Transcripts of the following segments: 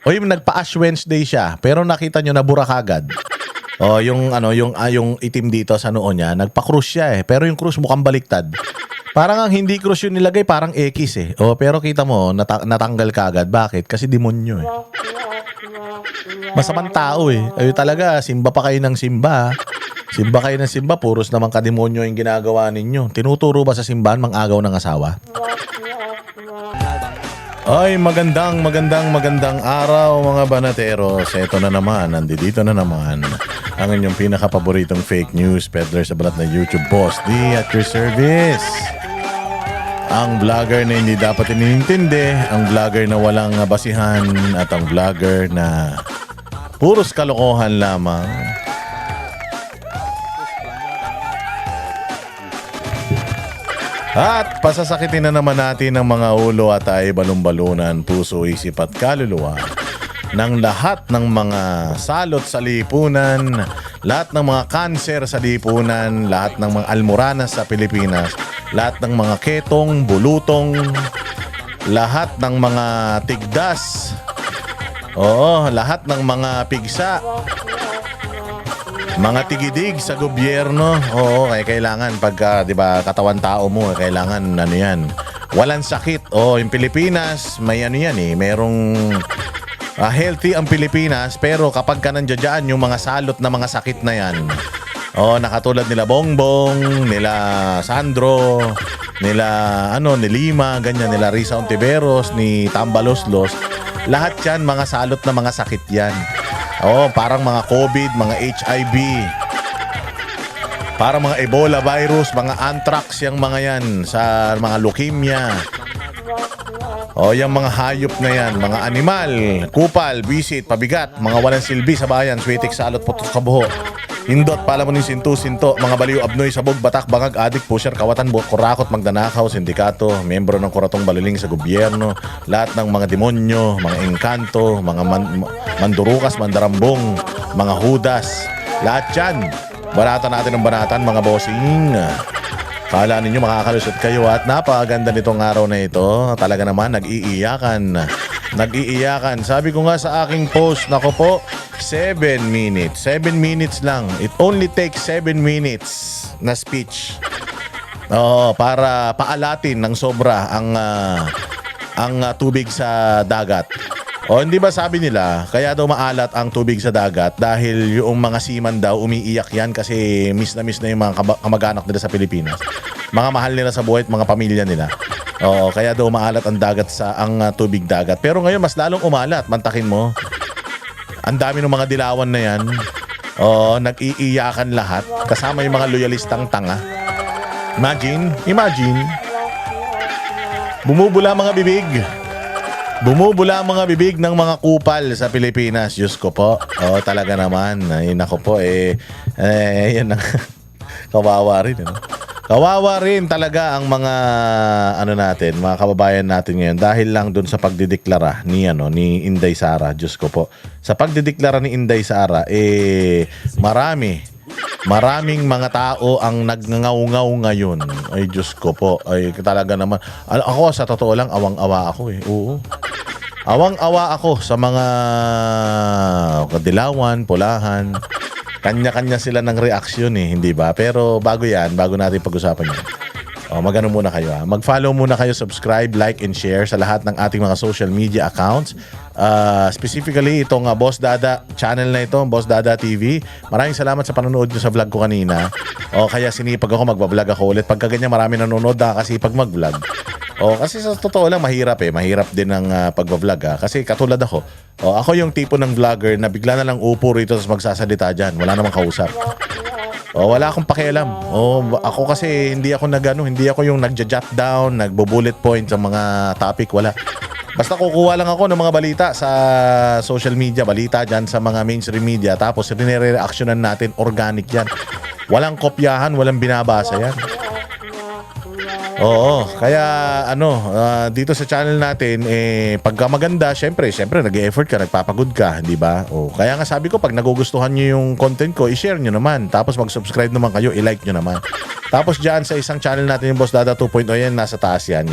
O yung nagpa-Ash Wednesday siya, pero nakita nyo na bura kagad. O yung yung itim dito sa noo niya, nagpa-cruise siya pero yung cruise mukhang baliktad. Parang ang hindi cruise yung nilagay, parang X O pero kita mo, natanggal kagad. Bakit? Kasi demonyo Masamang tao Ay talaga, simba pa kayo ng simba. Simba kayo ng simba, puros naman kademonyo yung ginagawa ninyo. Tinuturo ba sa simbahan mang-agaw ng asawa? Ay, magandang araw mga banateros. Ito na naman, nandito na naman ang inyong pinaka-paboritong fake news peddler sa balat na YouTube boss. At your service. Ang vlogger na hindi dapat inintindi, ang vlogger na walang basihan, at ang vlogger na puros kalokohan lamang. At pasasakitin na naman natin ang mga ulo at ay balon-balunan, puso, isip at kaluluwa ng lahat ng mga salot sa lipunan, lahat ng mga kanser sa lipunan, lahat ng mga almoranas sa Pilipinas, lahat ng mga ketong, bulutong, lahat ng mga tigdas, lahat ng mga pigsa, mga tigidig sa gobyerno. Kaya kailangan pagka, 'di ba, katawan tao mo, kailangan yan. Walang sakit. Yung Pilipinas, may yan merong healthy ang Pilipinas, pero kapag ka nandiyan yung mga salot na mga sakit na yan. Nakatulad nila Bongbong, nila Sandro, nila ni Lima, ganyan, nila Risa Ontiveros, ni Tambaloslos. Lahat yan mga salot na mga sakit yan. Parang mga COVID, mga HIV, parang mga Ebola virus, mga anthrax, yung mga yan, sa mga leukemia. Yung mga hayop na yan, mga animal, kupal, bisit, pabigat, mga walang silbi sa bayan, swetik, salot, putos sa buho, hindot, palamunin, sinto, mga baliw, abnoy, sabog, batak, bangag, adik, pusher, kawatan, kurakot, magdanakaw, sindikato, miyembro ng kuratong baliling sa gobyerno, lahat ng mga demonyo, mga engkanto, mga mandurukas, mandarambong, mga hudas, lahat yan. Banatan natin ng banatan, mga bossing. Kala ninyo makakalusot kayo at napakaganda nitong araw na ito. Talaga naman, nag-iiyakan. Sabi ko nga sa aking post, nako po, 7 minutes. 7 minutes lang. It only takes 7 minutes na speech. Para paalatin ng sobra ang tubig sa dagat. Hindi ba sabi nila, kaya daw maalat ang tubig sa dagat dahil yung mga seaman daw umiiyak yan kasi miss na yung mga kamag-anak nila sa Pilipinas. Mga mahal nila sa buhay at mga pamilya nila. Kaya daw maalat ang dagat ang tubig dagat. Pero ngayon mas lalong umalat, mantakin mo. Ang dami ng mga dilawan na yan. Nag-iiyakan lahat kasama yung mga loyalistang tanga. Imagine. Bumubula mga bibig ng mga kupal sa Pilipinas. Diyos ko po. Talaga naman. Ay, nako po. Yan ang kawawa rin. Kawawa rin talaga ang mga mga kababayan natin ngayon dahil lang dun sa pagdideklara ni Inday Sara. Diyos ko po. Sa pagdideklara ni Inday Sara, maraming mga tao ang nagngangaw-ngaw ngayon. Ay, Diyos ko po. Ay, talaga naman. Ako, sa totoo lang, awang-awa ako Oo. Awang-awa ako sa mga kadilawan, pulahan. Kanya-kanya sila ng reaksyon hindi ba? Pero bago natin pag-usapan yan. Mag-ano muna kayo Mag-follow muna kayo, subscribe, like, and share sa lahat ng ating mga social media accounts. Specifically, itong Boss Dada channel na ito, Boss Dada TV. Maraming salamat sa panonood nyo sa vlog ko kanina. Kaya sinipag ako, magbablog ako ulit. Pagka ganyan marami nanonood, nakakasipag mag-vlog. Kasi sa totoo lang, mahirap Mahirap din ang pagbablog Kasi katulad ako. Ako yung tipo ng vlogger na bigla na lang upo rito tapos magsasalita dyan. Wala namang kausap. Wala akong pakialam. Ako kasi hindi ako yung nagja-jot down, nagbo-bullet point sa mga topic, wala. Basta kukuha lang ako ng mga balita sa social media, balita dyan sa mga mainstream media, tapos rinire-reactionan natin, organic yan. Walang kopyahan, walang binabasa yan. Oo, kaya dito sa channel natin pagka maganda, syempre nag-e-effort ka, nagpapagod ka, di ba? O kaya nga sabi ko pag nagugustuhan niyo yung content ko, i-share niyo naman, tapos mag-subscribe naman kayo, i-like niyo naman. Tapos diyan sa isang channel natin yung Boss Dada 2.0 yan, nasa taas yan.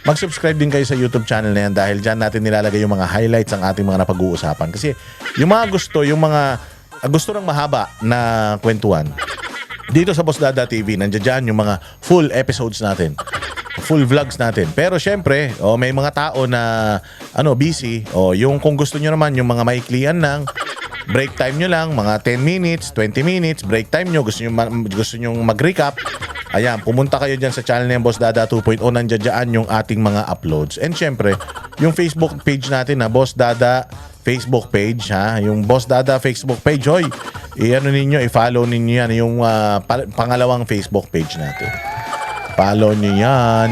Mag-subscribe din kayo sa YouTube channel na yan dahil diyan natin nilalagay yung mga highlights ang ating mga napag-uusapan. Kasi yung mga gusto ng mahaba na kwentuhan, dito sa Boss Dada TV, nandiyan dyan yung mga full episodes natin. Full vlogs natin. Pero syempre, may mga tao na busy. Yung kung gusto nyo naman, yung mga maiklian lang, break time nyo lang, mga 10 minutes, 20 minutes, break time nyo, gusto nyo mag-recap. Ayan, pumunta kayo dyan sa channel ng Boss Dada 2.0, nandiyan dyan yung ating mga uploads. And syempre, yung Facebook page natin na Boss Dada Facebook page, yung Boss Dada Facebook page, hoy, i-follow ninyo yan, yung pangalawang Facebook page natin. Follow nyo yan.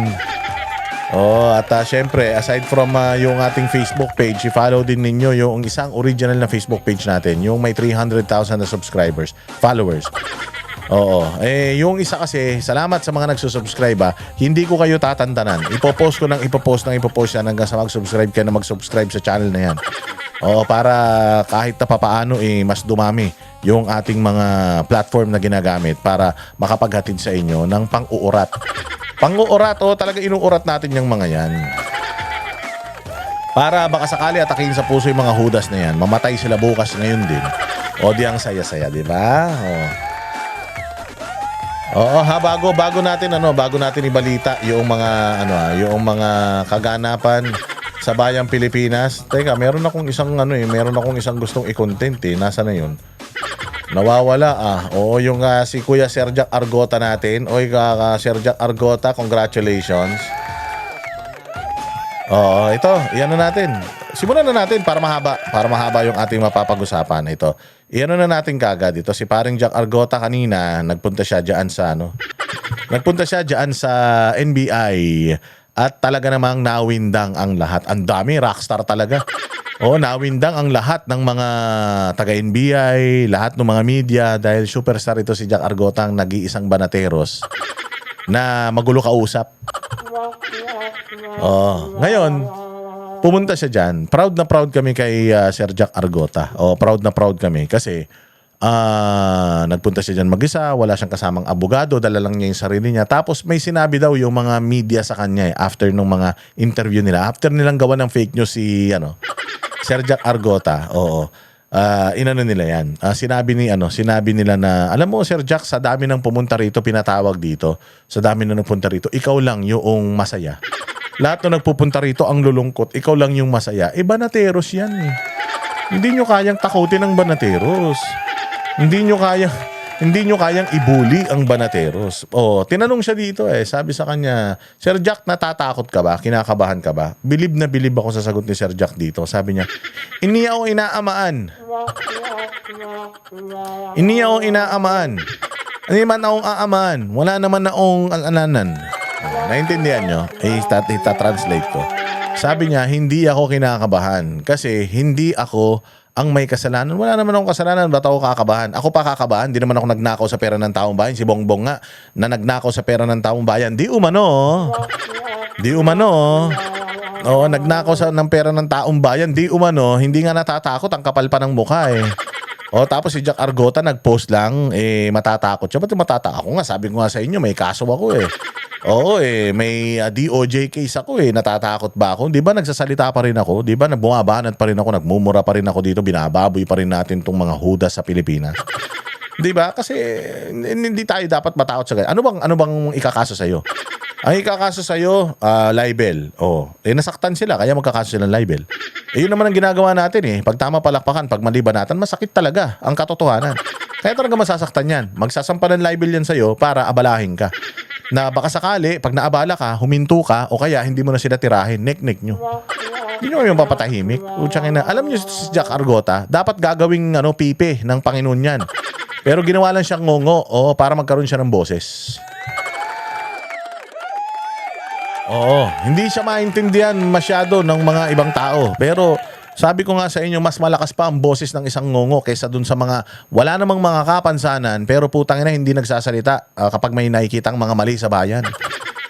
At syempre, aside from yung ating Facebook page, i-follow din ninyo yung isang original na Facebook page natin, yung may 300,000 na followers. Yung isa kasi, salamat sa mga nagsusubscribe hindi ko kayo tatantanan. Ipopost yan hanggang sa mag-subscribe kayo na mag-subscribe sa channel na yan. Para kahit na papaano mas dumami yung ating mga platform na ginagamit para makapaghatid sa inyo ng pang-uurat. Pang-uurat, talaga inuurat natin yung mga yan. Para baka sakali atakin sa puso yung mga hudas na yan, mamatay sila bukas ngayon din. Di ang saya-saya, di ba? Bago natin ibalita yung mga kaganapan sa bayang Pilipinas. Teka, meron akong isang gustong i-content Nasa na 'yun? Nawawala yung si Kuya Sir Jack Argota natin. Sir Jack Argota, congratulations. Ito, iyan na natin. Simulan na natin para mahaba yung ating mapapag-usapan. Ito, iyan na natin kagad. Ito si paring Jack Argota kanina, nagpunta siya diyan sa NBI. At talaga namang nawindang ang lahat. Ang dami, rockstar talaga. Nawindang ang lahat ng mga taga-NBI, lahat ng mga media dahil superstar ito si Jack Argota, ang nag-iisang banateros na magulo kausap. Ngayon, pumunta siya dyan. Proud na proud kami kay Sir Jack Argota. Proud na proud kami kasi nagpunta siya dyan mag-isa, wala siyang kasamang abogado, dala lang niya yung sarili niya. Tapos may sinabi daw yung mga media sa kanya after nung mga interview nila. After nilang gawa ng fake news si Sir Jack Argota. Inano nila yan. Sinabi nila na, alam mo Sir Jack, sa dami ng pumunta rito, pinatawag dito, sa dami na nagpunta rito, ikaw lang yung masaya. Lahat na nagpupunta rito ang lulungkot, ikaw lang yung masaya. Banateros yan. Hindi nyo kayang takutin ang banateros. Hindi nyo kayang ibuli ang banateros. Tinanong siya dito sabi sa kanya, Sir Jack, natatakot ka ba? Kinakabahan ka ba? Bilib na bilib ako sa sagot ni Sir Jack dito. Sabi niya, hindi ako inaamaan. Hindi man akong aamaan. Wala naman akong alanan. Naintindihan nyo? Ita-translate ko. Sabi niya, hindi ako kinakabahan kasi hindi ako ang may kasalanan. Wala naman akong kasalanan. Ba't ako kakabahan? Ako pa kakabahan. Di naman ako nagnakaw sa pera ng taong bayan. Si Bongbong nga na nagnakaw sa pera ng taong bayan. Di umano. Nagnakaw ng pera ng taong bayan. Di umano. Hindi nga natatakot. Ang kapal pa ng mukha tapos si Jack Argota nag-post lang. Matatakot siya. Ba't matatakot? Ako nga, sabi ko nga sa inyo, may kaso ako may DOJ case ako natatakot ba ako? Di ba nagsasalita pa rin ako? Di ba bumabanat pa rin ako, nagmumura pa rin ako dito, binababoy pa rin natin tong mga hudas sa Pilipinas. Di ba? Kasi hindi tayo dapat matakot sa ganyan. Ano bang ikakaso sa iyo? Ang ikakaso sa iyo, libel. Nasaktan sila kaya magkakaso sila ng libel. Yun naman ang ginagawa natin Pag tama palakpakan, pag mali banatan, masakit talaga ang katotohanan. Kaya talaga masasaktan yan. Magsasampa ng libel yan sa iyo para abalahin ka. Na baka sakali, pag naabala ka, huminto ka, o kaya hindi mo na sila tirahin, nek-nek nyo. Hindi nyo yung papatahimik. Alam nyo si Jack Argota, dapat gagawing pipi ng Panginoon yan. Pero ginawa lang siyang ngongo para magkaroon siya ng boses. Hindi siya maintindihan masyado ng mga ibang tao. Pero sabi ko nga sa inyo, mas malakas pa ang boses ng isang ngongo kaysa dun sa mga wala namang mga kapansanan pero putang ina hindi nagsasalita kapag may nakikitang mga mali sa bayan.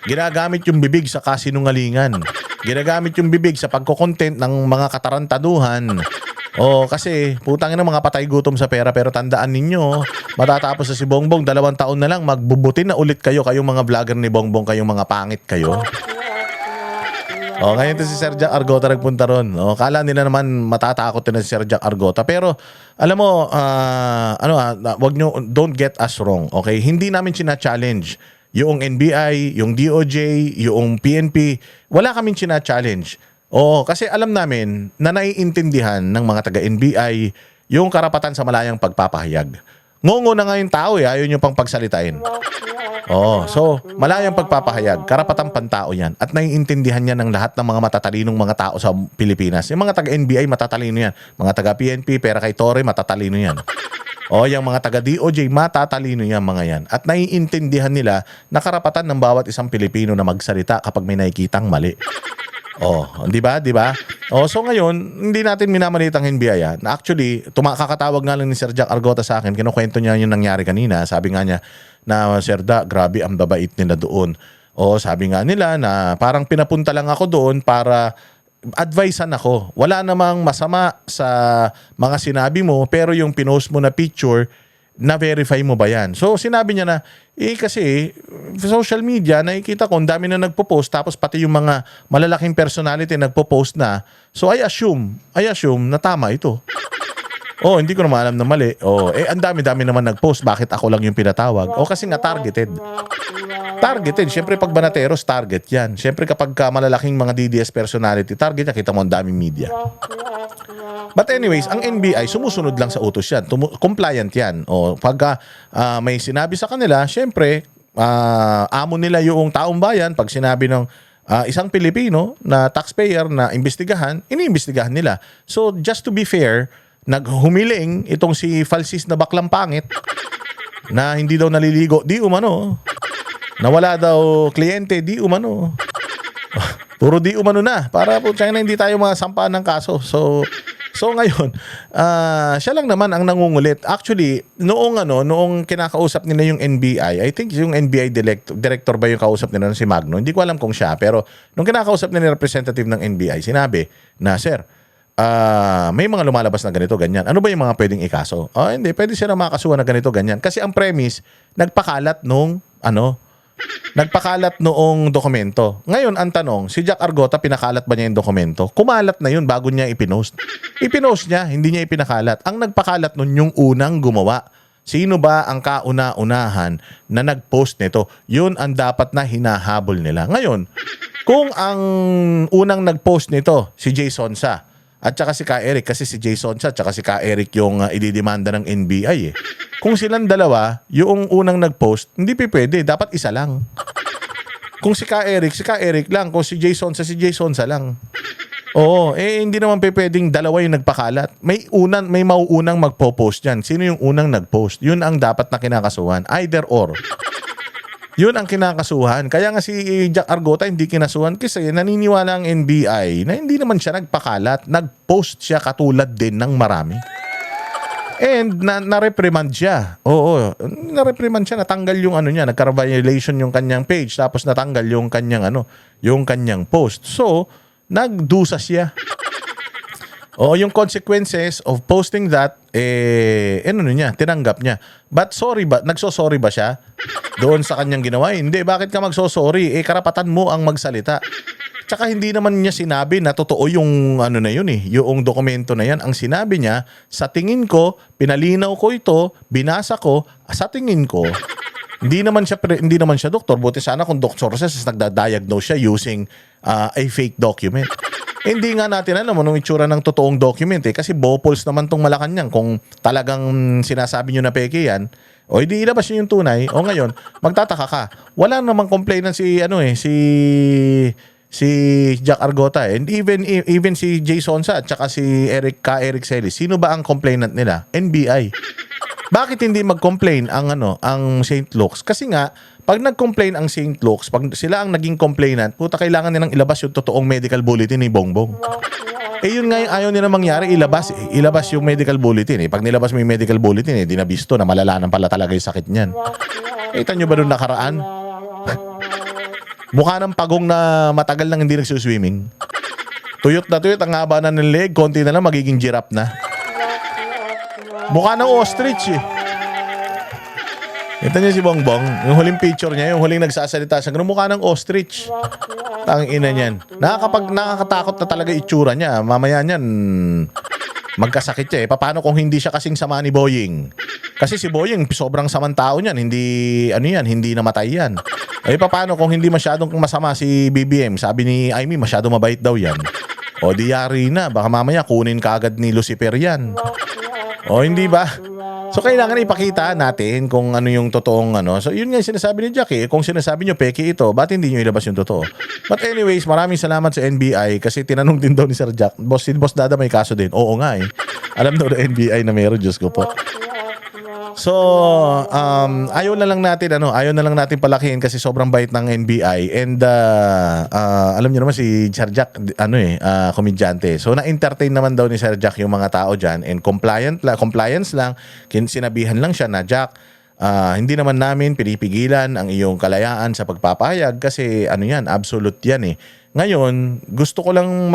Ginagamit yung bibig sa kasinungalingan. Ginagamit yung bibig sa pagko-content ng mga katarantaduhan. Kasi putang ina mga patay gutom sa pera, pero tandaan ninyo, matatapos sa si Bongbong 2 taon na lang magbubutin na ulit kayong mga vlogger ni Bongbong, kayong mga pangit kayo. Ngayon to si Sir Jack Argota nagpunta ron. Kala nila naman matatakot na si Sir Jack Argota. Pero, alam mo, wag nyo, don't get us wrong. Okay? Hindi namin sina-challenge yung NBI, yung DOJ, yung PNP. Wala kaming sina-challenge. Kasi alam namin na naiintindihan ng mga taga-NBI yung karapatan sa malayang pagpapahayag. Ngongo na nga yung tao ayaw nyo pang pagsalitain. So malayang pagpapahayag, karapatang pantao yan. At naiintindihan yan ng lahat ng mga matatalinong mga tao sa Pilipinas. Yung mga taga-NBI, matatalino yan. Mga taga-PNP, pera kay Torre, matatalino yan. Yung mga taga-DOJ, matatalino yan mga yan. At naiintindihan nila na karapatan ng bawat isang Pilipino na magsalita kapag may nakikitang mali. Di ba? So ngayon, hindi natin minamalit ang NBI. Actually, kakatawag nga lang ni Sir Jack Argota sa akin, kinukwento niya yung nangyari kanina. Sabi nga niya na, Sir Da, grabe ang babait nila doon. Sabi nga nila na parang pinapunta lang ako doon para advisean ako. Wala namang masama sa mga sinabi mo, pero yung pinost mo na picture, na-verify mo ba yan? So, sinabi niya na, kasi social media, nakikita ko, ang dami na nagpo-post, tapos pati yung mga malalaking personality nagpo-post na. So, I assume na tama ito. Hindi ko naman alam na mali. Ang dami-dami naman nag-post, bakit ako lang yung pinatawag? Kasi nga targeted. Siyempre pag Banateros, target yan. Siyempre kapag malalaking mga DDS personality, target yan, kita mo ang daming media. But anyways, ang NBI, sumusunod lang sa utos yan. Compliant yan. Pagka may sinabi sa kanila, siyempre, amo nila yung taong bayan. Pag sinabi ng isang Pilipino na taxpayer na imbestigahan, iniimbestigahan nila. So, just to be fair, naghumiling itong si Falsis na baklang pangit na hindi daw naliligo, di umano. Nawala daw kliyente, di umano. Puro di umano na. Para po na hindi tayo masampaan ng kaso. So ngayon, siya lang naman ang nangungulit. Actually, noong kinakausap nila yung NBI, I think yung NBI director ba yung kausap nila si Magno? Hindi ko alam kung siya. Pero nung kinakausap nila yung representative ng NBI, sinabi na, Sir, may mga lumalabas na ganito, ganyan. Ano ba yung mga pwedeng ikaso? Hindi, pwede siya na makasuhan na ganito, ganyan. Kasi ang premise, nagpakalat noong dokumento. Ngayon, ang tanong, si Jack Argota, pinakalat ba niya yung dokumento? Kumalat na yun bago niya ipinost. Ipinost niya, hindi niya ipinakalat. Ang nagpakalat nun yung unang gumawa. Sino ba ang kauna-unahan na nag-post nito? Yun ang dapat na hinahabol nila. Ngayon, kung ang unang nag-post nito, si Jason Sa, at saka si Ka Eric, kasi si Jason Sa at saka si Ka Eric yung ididemanda ng NBI. Kung silang dalawa, yung unang nag-post, hindi pwede. Dapat isa lang. Kung si Ka Eric lang. Kung si Jason Sa lang. Hindi naman pwedeng dalawa yung nagpakalat. May mauunang magpo-post yan. Sino yung unang nag-post? Yun ang dapat na kinakasuhan. Either or. Yun ang kinakasuhan. Kaya nga si Jack Argota hindi kinasuhan kasi naniniwala ang NBI na hindi naman siya nagpakalat. Nag-post siya katulad din ng marami. And na-reprimand siya. Na-reprimand siya. Natanggal yung niya. Nagka-violation yung kanyang page. Tapos natanggal yung kanyang post. So, nagdusa siya. Yung consequences of posting that, tinanggap niya. But nagso-sorry ba siya doon sa kanyang ginawa? Hindi. Bakit ka magso-sorry? Karapatan mo ang magsalita. Tsaka hindi naman niya sinabi na totoo yung yung dokumento na yan. Ang sinabi niya, sa tingin ko, pinalinaw ko ito, binasa ko, sa tingin ko, hindi naman siya doktor. Buti sana kung doktor siya, nagda-diagnose siya using a fake document. Hindi nga natin alam anong itsura ng totoong document kasi Bopols naman tong Malacanang. Kung talagang sinasabi nyo na peke yan, hindi ilabas nyo yung tunay. Ngayon, magtataka ka. Wala namang complainant si Jack Argota. And even si Jason Sa at saka si Ka Eric Celis. Sino ba ang complainant nila? NBI. Bakit hindi mag-complain ang St. Luke's? Kasi nga, pag nag-complain ang St. Luke's, pag sila ang naging complainant, kailangan nilang ilabas yung totoong medical bulletin ni Bongbong. Yun nga yung ayaw nila mangyari, ilabas yung medical bulletin. Pag nilabas mo yung medical bulletin, di na bisto na malala pala talaga yung sakit niyan. Kita nyo ba doon nakaraan? Mukha ng pagong na matagal nang hindi nagsuswimming. Tuyot na tuyot, ang haba na ng leg, konti na lang magiging giraffe na. Mukha ng ostrich eh. Ito niya si Bongbong, yung huling picture niya, yung huling nagsasalita siya, ganun mukha ng ostrich. Tang ina niyan. Nakakatakot na talaga itsura niya. Mamaya niyan, magkasakit siya eh. Paano kung hindi siya kasing sama ni Boying? Kasi si Boying, sobrang samang tao niyan. Hindi namatay yan. Eh paano kung hindi masyadong masama si BBM? Sabi ni Aimee, masyado mabait daw yan. O di yari na, baka mamaya kunin kaagad ni Lucifer yan. O hindi ba? So kailangan ipakita natin kung ano yung totoong ano. So yun nga yung sinasabi ni Jack eh. Kung sinasabi nyo peke ito, ba't hindi nyo ilabas yung totoo? But anyways, maraming salamat sa NBI kasi tinanong din daw ni Sir Jack. Si Boss Dada may kaso din. Oo nga eh. Alam daw na NBI na meron, Diyos ko po. So, ayaw na lang natin palakihin kasi sobrang bait ng NBI and alam niyo naman si Sir Jack komedyante. So na-entertain naman daw ni Sir Jack yung mga tao diyan and compliance lang, sinabihan lang siya na Jack, hindi naman namin pinipigilan ang iyong kalayaan sa pagpapahayag kasi yan, absolute yan eh. Ngayon, gusto ko lang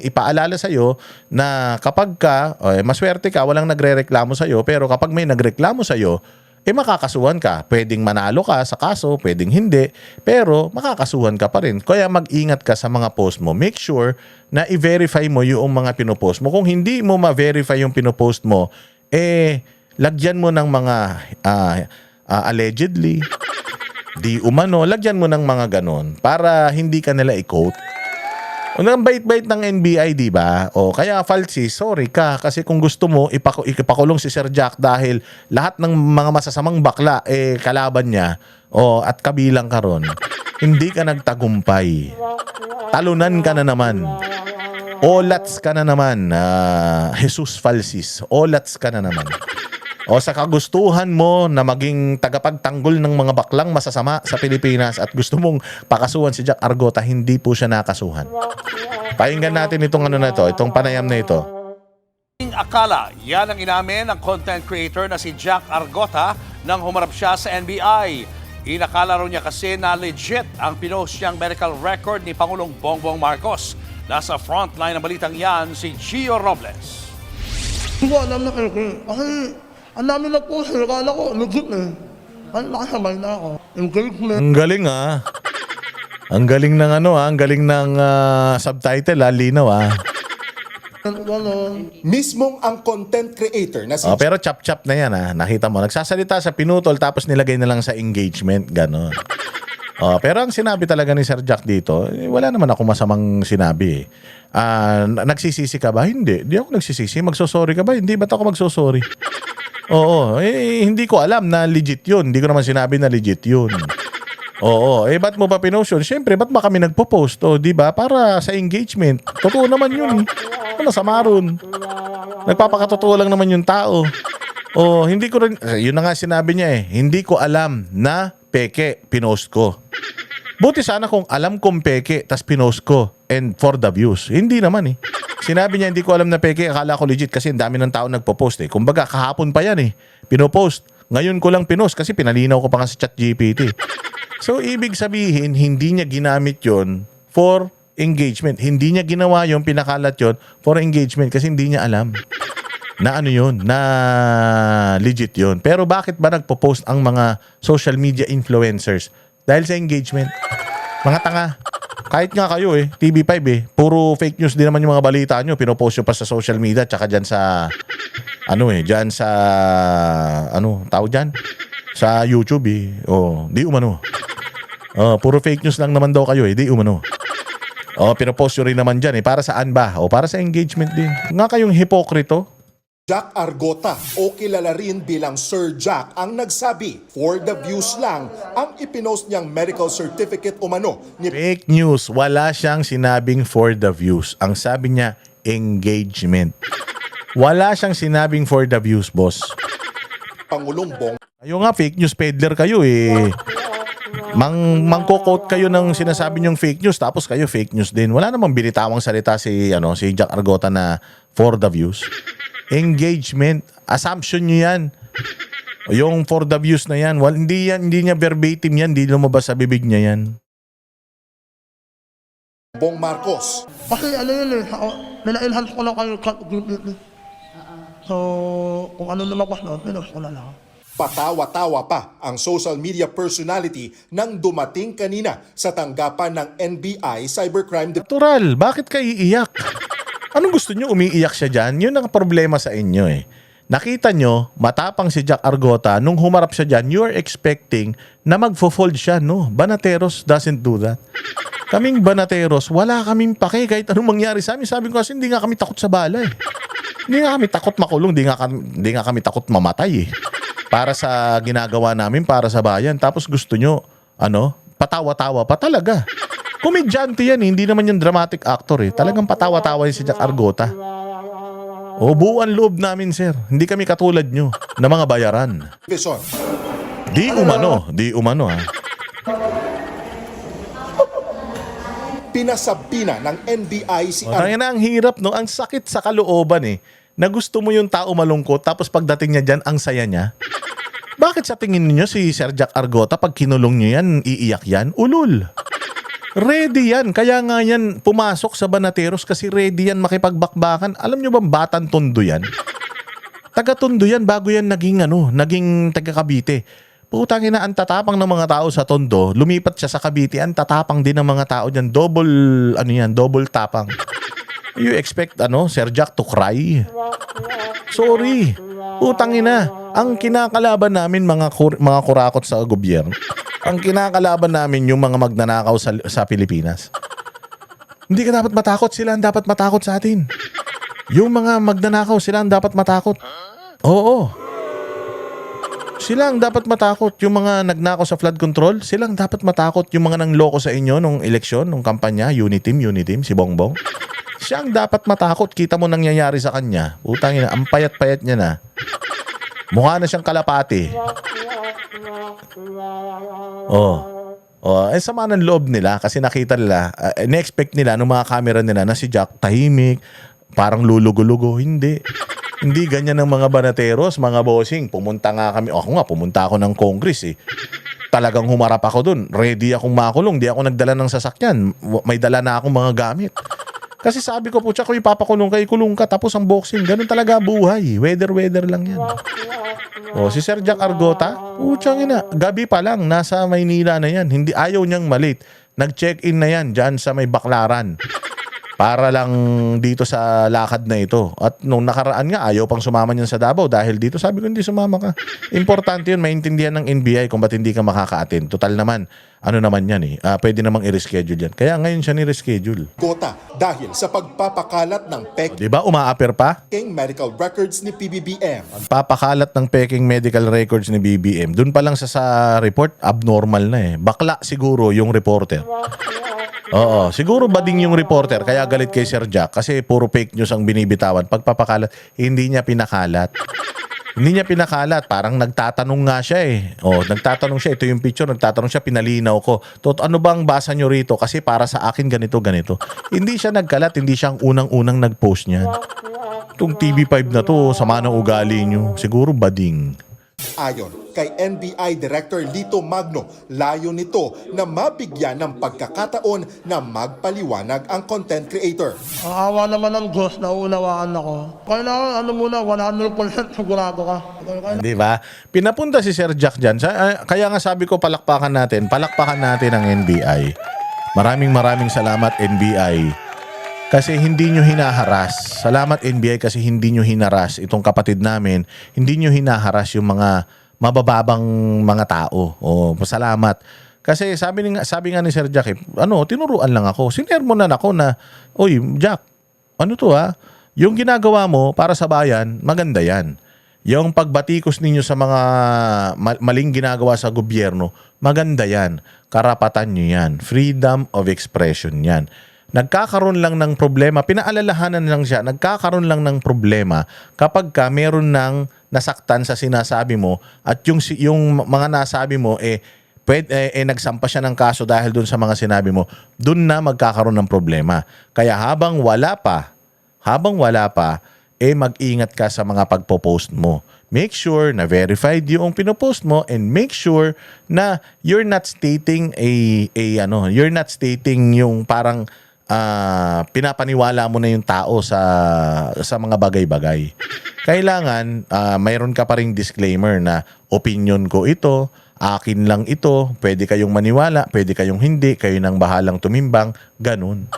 ipaalala sa iyo na kapag ka, maswerte ka, walang nagrereklamo sa iyo, pero kapag may nagreklamo sa iyo, makakasuhan ka. Pwedeng manalo ka sa kaso, pwedeng hindi, pero makakasuhan ka pa rin. Kaya mag-ingat ka sa mga post mo. Make sure na i-verify mo yung mga pinopost mo. Kung hindi mo ma-verify yung pinopost mo, lagyan mo ng mga allegedly, di umano, lagyan mo ng mga ganon para hindi ka nila i-quote. Ang bait-bait ng NBI, di ba? O kaya Falsi, sorry ka kasi kung gusto mo ipakulong si Sir Jack dahil lahat ng mga masasamang bakla kalaban niya at kabilang ka ron. Hindi ka nagtagumpay. Talunan ka na naman. Olats ka na naman. Jesus Falsis. Olats ka na naman. O sa kagustuhan mo na maging tagapagtanggol ng mga baklang masasama sa Pilipinas at gusto mong pakasuhan si Jack Argota, hindi po siya nakasuhan. Pakinggan natin itong itong panayam na ito. Akala, yan ang inamin ng content creator na si Jack Argota nang humarap siya sa NBI. Inakala raw niya kasi na legit ang pinost niyang medical record ni Pangulong Bongbong Marcos. Nasa frontline ng balitang yan si Gio Robles. Hindi ko alam na ang dami na po, nakala ko, legit eh. Nakasabay na ako. Engagement. Ang galing Ang galing ng ang galing ng subtitle linaw Mismong ang content creator na si pero chap-chap na yan nakita mo. Nagsasalita sa pinutol tapos nilagay na lang sa engagement, gano'n. Pero ang sinabi talaga ni Sir Jack dito, wala naman ako masamang sinabi. Nagsisisi ka ba? Hindi. Hindi ako nagsisisi. Magsosorry ka ba? Hindi. Ba't ako magsosorry? Oo. Hindi ko alam na legit yun. Hindi ko naman sinabi na legit yun. Oo. Ba't mo pa pinost yun? Siyempre, ba't ba kami nagpo-post? Di ba? Para sa engagement. Totoo naman yun. Ano sama ron? Nagpapakatotoo lang naman yung tao. Hindi ko rin, yun na nga sinabi niya hindi ko alam na peke pinost ko. Buti sana kung alam kong peke tas pinost ko and for the views. Hindi naman Sinabi niya hindi ko alam na peke, akala ko legit kasi ang dami ng tao nagpo-post Kumbaga kahapon pa yan pinopost. Ngayon ko lang pinost kasi pinalinaw ko pa nga sa ChatGPT. So ibig sabihin hindi niya ginamit yon for engagement. Hindi niya ginawa yon, pinakalat yon for engagement kasi hindi niya alam na yun, na legit yun. Pero bakit ba nagpo-post ang mga social media influencers? Dahil sa engagement. Mga tanga. Kahit nga kayo TV5 puro fake news din naman yung mga balita nyo. Pinopost nyo pa sa social media tsaka dyan sa dyan sa tawag dyan? Sa YouTube di umano. Puro fake news lang naman daw kayo di umano. Pinopost nyo rin naman dyan para saan ba? Para sa engagement din. Nga kayong hipokrito. Jack Argota o kilala rin bilang Sir Jack ang nagsabi for the views lang ang ipinost niyang medical certificate umano ni Fake news. Wala siyang sinabing for the views. Ang sabi niya, engagement. Wala siyang sinabing for the views, boss. Pangulong Bong. Kayo nga, fake news peddler kayo Mangko-quote kayo ng sinasabi niyong fake news tapos kayo fake news din. Wala namang binitawang salita si Jack Argota na for the views. Engagement. Assumption niyo yan. Yung for the views na yan. Hindi niya verbatim yan. Hindi lumabas sa bibig niya yan. Bong Marcos. Kasi ano yun eh, nila-enhance ko lang kayo completely. So, kung ano naman ko na, pinost ko na lang. Patawa-tawa pa ang social media personality nang dumating kanina sa tanggapan ng NBI Cybercrime Natural, bakit ka iiyak? Anong gusto nyo umiiyak siya dyan? Yun ang problema sa inyo eh. Nakita nyo, matapang si Jack Argota, nung humarap siya dyan, you are expecting na magfo-fold siya. No, Banateros doesn't do that. Kaming Banateros, wala kaming pake kahit anong mangyari sa amin. Sabi ko kasi hindi nga kami takot sa bala eh. Hindi nga kami takot makulong, hindi nga kami takot mamatay eh. Para sa ginagawa namin, para sa bayan. Tapos gusto nyo, patawa-tawa pa talaga. Komedyante yan eh, hindi naman yung dramatic actor eh. Talagang patawa-tawa yun si Jack Argota. O buuan loob namin sir. Hindi kami katulad nyo na mga bayaran. Division. Di umano ha. Pinasabi na ng NBI si Kaya na ang hirap no, ang sakit sa kalooban eh. Na gusto mo yung tao malungkot tapos pagdating niya dyan, ang saya niya. Bakit sa tingin niyo si Sir Jack Argota pag kinulong niyo yan, iiyak yan? Ulul. Ready yan. Kaya nga yan pumasok sa Banateros kasi ready yan makipagbakbakan. Alam niyo bang batang Tondo yan? Taga-Tondo yan bago yan naging taga Cavite. Putangin na ang tatapang ng mga tao sa Tondo, lumipat siya sa Cavite, ang tatapang din ng mga tao diyan. Double tapang. You expect Sir Jack to cry? Sorry. Putangin na. Ang kinakalaban namin mga kurakot sa gobyerno. Ang kinakalaban namin yung mga magnanakaw sa Pilipinas. Hindi ka dapat matakot, sila ang dapat matakot sa atin. Yung mga magnanakaw, sila ang dapat matakot. Oo. Sila ang dapat matakot. Yung mga nagnakaw sa flood control, sila ang dapat matakot. Yung mga nangloko sa inyo nung eleksyon, nung kampanya, Uniteam, si Bongbong. Siya ang dapat matakot. Kita mo nangyayari sa kanya. Utangin na, ang payat-payat niya na. Mukha na siyang kalapati. Sama ng loob nila kasi nakita nila, na-expect nila nung mga camera nila na si Jack tahimik, parang lulugo-lugo. Hindi ganyan ng mga Banateros, mga bossing. Pumunta ako ng Congress eh. Talagang humarap ako dun. Ready akong makulong. Di ako nagdala ng sasakyan. May dala na akong mga gamit. Kasi sabi ko po, kung ipapakulong ka, ikulong ka. Tapos ang boxing, ganun talaga buhay. Weather lang yan. Si Sir Jack Argota, gabi pa lang, nasa Maynila na yan. Ayaw niyang malit. Nag-check-in na yan dyan sa may Baklaran. Para lang dito sa lakad na ito. At nung nakaraan nga, ayaw pang sumama niyan sa Davao dahil dito. Sabi ko, hindi sumama ka. Importante yun, maintindihan ng NBI kung ba't hindi ka makaka-attend. Total naman, naman yan eh. Pwede namang i-reschedule yan. Kaya ngayon siya ni-reschedule. Gota dahil sa pagpapakalat ng Diba, umaaper pa? peking medical records ni PBBM. Pagpapakalat ng peking medical records ni BBM. Doon pa lang sa report, abnormal na eh. Bakla siguro yung reporter. Oo, siguro bading yung reporter kaya galit kay Sir Jack kasi puro fake news ang binibitawan. Pagpapakalat, hindi niya pinakalat. Hindi niya pinakalat, parang nagtatanong nga siya eh. Nagtatanong siya, ito yung picture, nagtatanong siya, pinalinaw ko. Ano bang basa nyo rito? Kasi para sa akin ganito. Hindi siya nagkalat, hindi siya ang unang-unang nag-post niyan. Itong TV5 na to, sama ng ugali nyo. Siguro bading. Ayon kay NBI Director Lito Magno, layo nito na mabigyan ng pagkakataon na magpaliwanag ang content creator. Ang awa naman ng Diyos, nauunawaan ako. Kailangan 100% sigurado ka. Di ba? Pinapunta si Sir Jack dyan. Kaya nga sabi ko, palakpakan natin ang NBI. Maraming salamat NBI. Kasi hindi nyo hinaharas. Salamat NBI kasi hindi nyo hinaras itong kapatid namin. Hindi nyo hinaharas yung mga mabababang mga tao. Salamat. Kasi sabi nga ni Sir Jack, tinuruan lang ako. Sinermonan ako na, oy, Jack, yung ginagawa mo para sa bayan, maganda yan. Yung pagbatikos ninyo sa mga maling ginagawa sa gobyerno, maganda yan. Karapatan nyo yan. Freedom of expression yan. Nagkakaroon lang ng problema, pinaalalahanan lang siya, nagkakaroon lang ng problema kapag meron ng nasaktan sa sinasabi mo at yung mga nasabi mo nagsampa siya ng kaso dahil dun sa mga sinabi mo, dun na magkakaroon ng problema. Kaya habang wala pa, mag-ingat ka sa mga pagpo-post mo. Make sure na verified yung pinopost mo and make sure na you're not stating you're not stating yung parang pinapaniwala mo na yung tao sa mga bagay-bagay. Kailangan mayroon ka pa ring disclaimer na opinion ko ito, akin lang ito, pwede kayong maniwala, pwede kayong hindi, kayo nang bahalang tumimbang, ganun.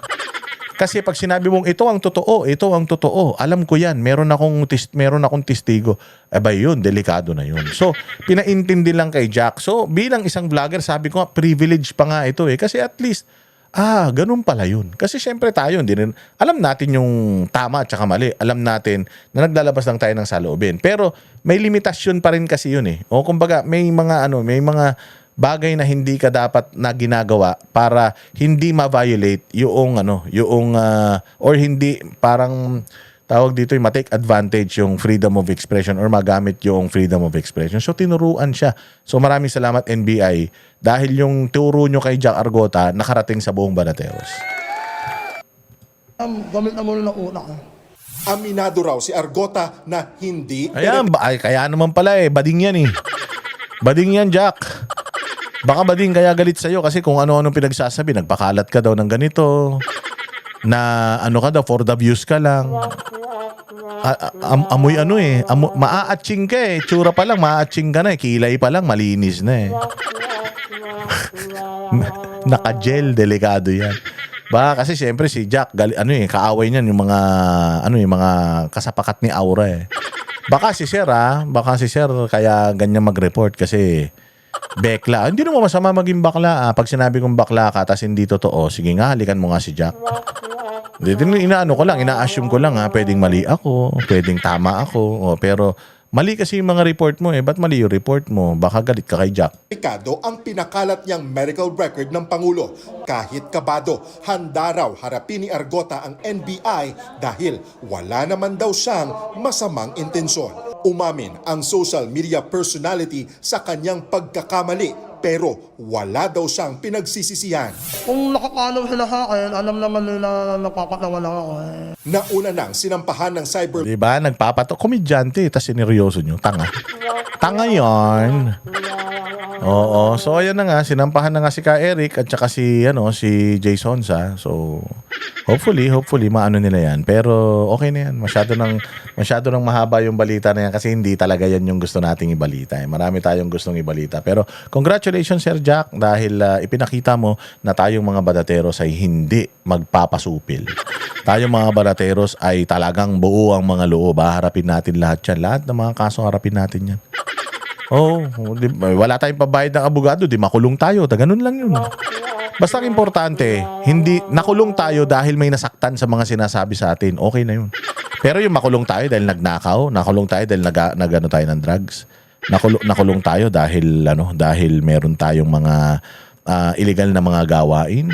Kasi pag sinabi mong ito ang totoo, alam ko yan, meron akong testigo, ba yun, delikado na yun. So, pinaintindi lang kay Jack. So, bilang isang vlogger, sabi ko nga, privilege pa nga ito kasi at least, ganun pala yun. Kasi syempre tayo, alam natin yung tama at saka mali. Alam natin na naglalabas lang tayo ng saloobin. Pero may limitasyon pa rin kasi yun O kumbaga, may mga bagay na hindi ka dapat na ginagawa para hindi ma-violate or hindi parang tawag dito yung ma-take advantage yung freedom of expression or magamit yung freedom of expression. So tinuruan siya. So maraming salamat NBI dahil yung turo nyo kay Jack Argota nakarating sa buong Banateros. Gamit na muna ng utak. Aminado raw si Argota na hindi Kaya naman pala bading yan Bading yan, Jack. Baka bading kaya galit sa'yo kasi kung ano-ano pinagsasabi, nagpakalat ka daw ng ganito, na ka daw, for the views ka lang. Amoy maaatching ka tsura pa lang, maaatching ka na kilay pa lang, malinis na Naka-gel, delikado yan. Baka kasi siyempre si Jack, kaaway niyan yung mga kasapakat ni Aura Baka si Sir kaya ganyan mag-report kasi bekla. Hindi naman masama maging bakla. Pag sinabi kong bakla ka tapos hindi totoo, sige nga, halikan mo nga si Jack. Ina-assume ko lang pwedeng mali ako, pwedeng tama ako, pero mali kasi yung mga report mo ba't mali yung report mo? Baka galit ka kay Jack. Delikado ang pinakalat niyang medical record ng Pangulo. Kahit kabado, handa raw harapin ni Argota ang NBI dahil wala naman daw siyang masamang intensyon. Umamin ang social media personality sa kanyang pagkakamali pero wala daw siyang pinagsisisihan. Kung nakakalaw sila sa akin, alam naman nila na nakakatawa lang ako Nauna nang sinampahan ng cyber Diba? Komedyante, tas sineryoso nyo. Tanga yarn. Oo. So, ayan na nga. Sinampahan na nga si Ka Eric at saka si Jason sa. So, hopefully, maano nila yan. Pero, okay na yan. Masyado nang mahaba yung balita na yan kasi hindi talaga yan yung gusto nating ibalita. Marami tayong gustong ibalita. Pero, congratulations, Sir Jack, dahil ipinakita mo na tayong mga badateros ay hindi magpapasupil. Tayong mga badateros ay talagang buo ang mga loob. Harapin natin lahat yan. Lahat ng mga kaso harapin natin yan. Wala tayong pabayad ng abogado, di makulong tayo. Ganun lang yun. Basta ang importante, hindi nakulong tayo dahil may nasaktan sa mga sinasabi sa atin. Okay na yun. Pero yung makulong tayo dahil nagnakaw, nakulong tayo dahil nagano tayo ng drugs, nakulong tayo dahil meron tayong mga illegal na mga gawain.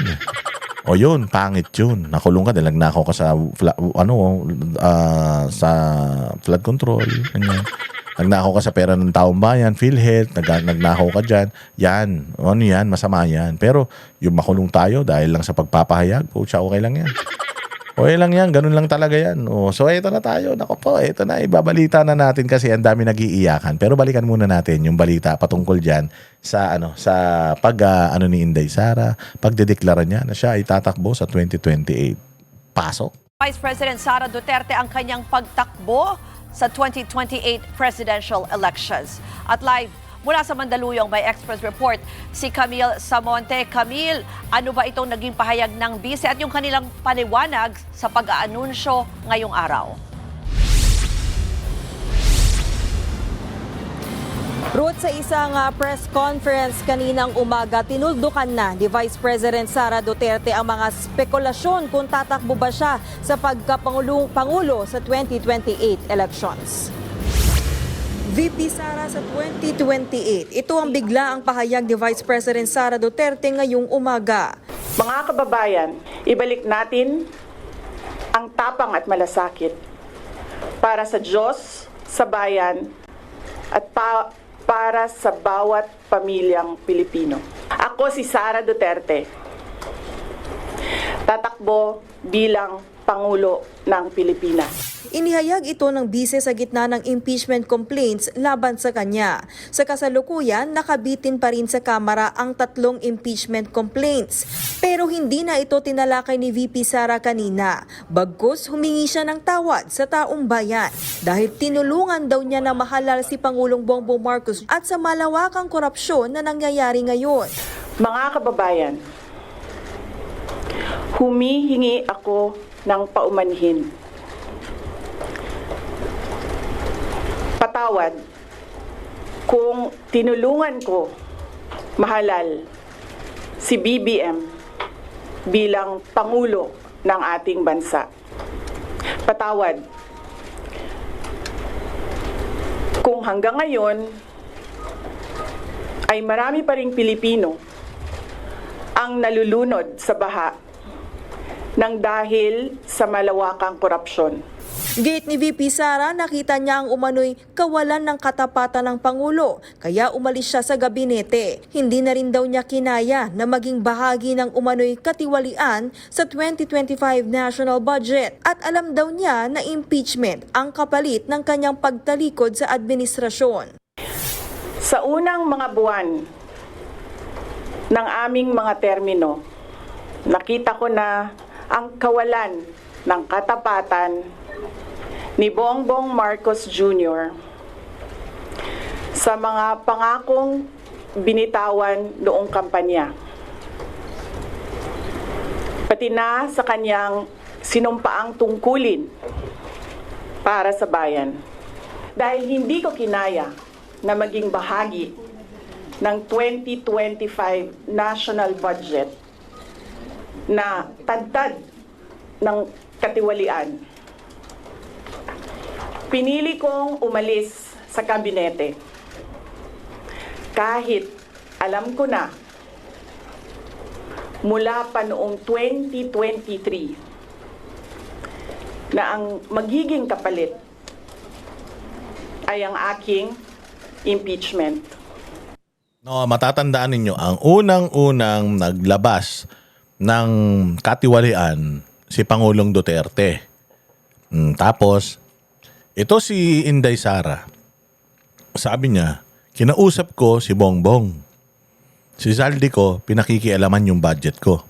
O yun, pangit yun. Nakulong ka dahil nagnakaw ka sa flood control. Ganyan. Nagnakaw ka sa pera ng taong bayan, PhilHealth, nagnakaw ka dyan. Yan, masama yan. Pero yung makulong tayo dahil lang sa pagpapahayag, okay lang yan. Okay lang yan, ganun lang talaga yan. So eto na tayo, eto na, ibabalita na natin kasi ang dami nag-iiyakan. Pero balikan muna natin yung balita patungkol dyan sa ni Inday Sara, pagdedeklara niya na siya ay tatakbo sa 2028. Pasok. Vice President Sara Duterte ang kanyang pagtakbo sa 2028 presidential elections. At live mula sa Mandaluyong may Express Report si Camille Samonte. Camille, ano ba itong naging pahayag ng bise at yung kanilang paniwanag sa pag-aanunsyo ngayong araw? Ruth, sa isang press conference kaninang umaga, tinuldukan na ni Vice President Sara Duterte ang mga spekulasyon kung tatakbo ba siya sa pagkapangulo sa 2028 elections. VP Sara, sa 2028, ito ang biglaang pahayag ni Vice President Sara Duterte ngayong umaga. Mga kababayan, ibalik natin ang tapang at malasakit para sa Diyos, sa bayan, at para sa bawat pamilyang Pilipino. Ako si Sara Duterte, tatakbo bilang Pangulo ng Pilipinas. Inihayag ito ng bise sa gitna ng impeachment complaints laban sa kanya. Sa kasalukuyan, nakabitin pa rin sa Kamara ang 3 impeachment complaints. Pero hindi na ito tinalakay ni VP Sara kanina. Bagkus humingi siya ng tawad sa taong bayan dahil tinulungan daw niya na mahalal si Pangulong Bongbong Marcos at sa malawakang korupsyon na nangyayari ngayon. Mga kababayan, humihingi ako ng paumanhin. Patawad kung tinulungan ko mahalal si BBM bilang Pangulo ng ating bansa. Patawad kung hanggang ngayon ay marami pa ring Pilipino ang nalulunod sa baha ng dahil sa malawakang korupsyon. Gate ni VP Sara, nakita niya ang umano'y kawalan ng katapatan ng Pangulo, kaya umalis siya sa gabinete. Hindi na rin daw niya kinaya na maging bahagi ng umano'y katiwalian sa 2025 national budget. At alam daw niya na impeachment ang kapalit ng kanyang pagtalikod sa administrasyon. Sa unang mga buwan ng aming mga termino, nakita ko na ang kawalan ng katapatan ni Bongbong Marcos Jr. sa mga pangakong binitawan noong kampanya. Pati na sa kanyang sinumpaang tungkulin para sa bayan. Dahil hindi ko kinaya na maging bahagi ng 2025 national budget na tadtad ng katiwalian. Pinili kong umalis sa kabinete kahit alam ko na mula pa noong 2023 na ang magiging kapalit ay ang aking impeachment. No, matatandaan ninyo, ang unang-unang naglabas ng katiwalian si Pangulong Duterte. Tapos, ito si Inday Sara. Sabi niya, kinausap ko si Bongbong. Si Zaldi ko, pinakikialaman yung budget ko.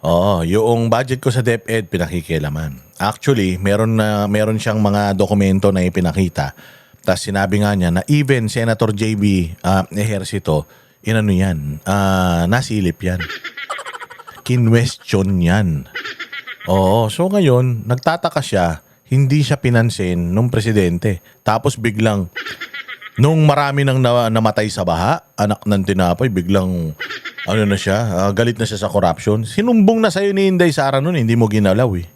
Oo, yung budget ko sa DepEd, pinakikialaman. Actually, meron siyang mga dokumento na ipinakita. Tapos sinabi nga niya na even Senator JB Ejercito, inano yan, nasilip yan. Kinwestiyon yan. Oo, so ngayon, nagtataka siya, hindi siya pinansin nung presidente. Tapos biglang, nung marami nang namatay sa baha, anak ng tinapay, biglang, ano na siya, galit na siya sa corruption. Sinumbong na sa'yo ni Inday Sara nun, hindi mo ginalaw eh.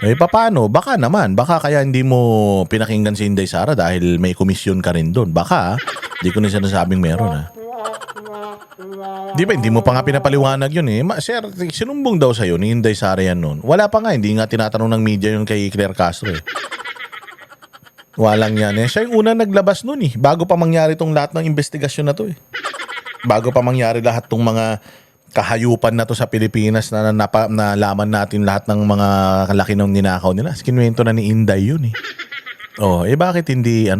Eh, paano? Baka naman. Baka kaya hindi mo pinakinggan si Inday Sara dahil may komisyon ka rin doon. Baka, hindi ko na sinasabing meron ha. Di ba, hindi mo pa nga pinapaliwanag yun eh. Sir, sinumbong daw sa'yo ni Inday Sara yan noon. Wala pa nga, hindi nga tinatanong ng media yun kay Claire Castro eh. Walang yan eh. Siya yung una naglabas noon eh. Bago pa mangyari tong lahat ng investigasyon na to eh. Bago pa mangyari lahat tong mga kahayupan na to sa Pilipinas na nalaman natin lahat ng mga kalaki ng ninakaw nila. Kinuwento na ni Inday yun eh. Oh, bakit hindi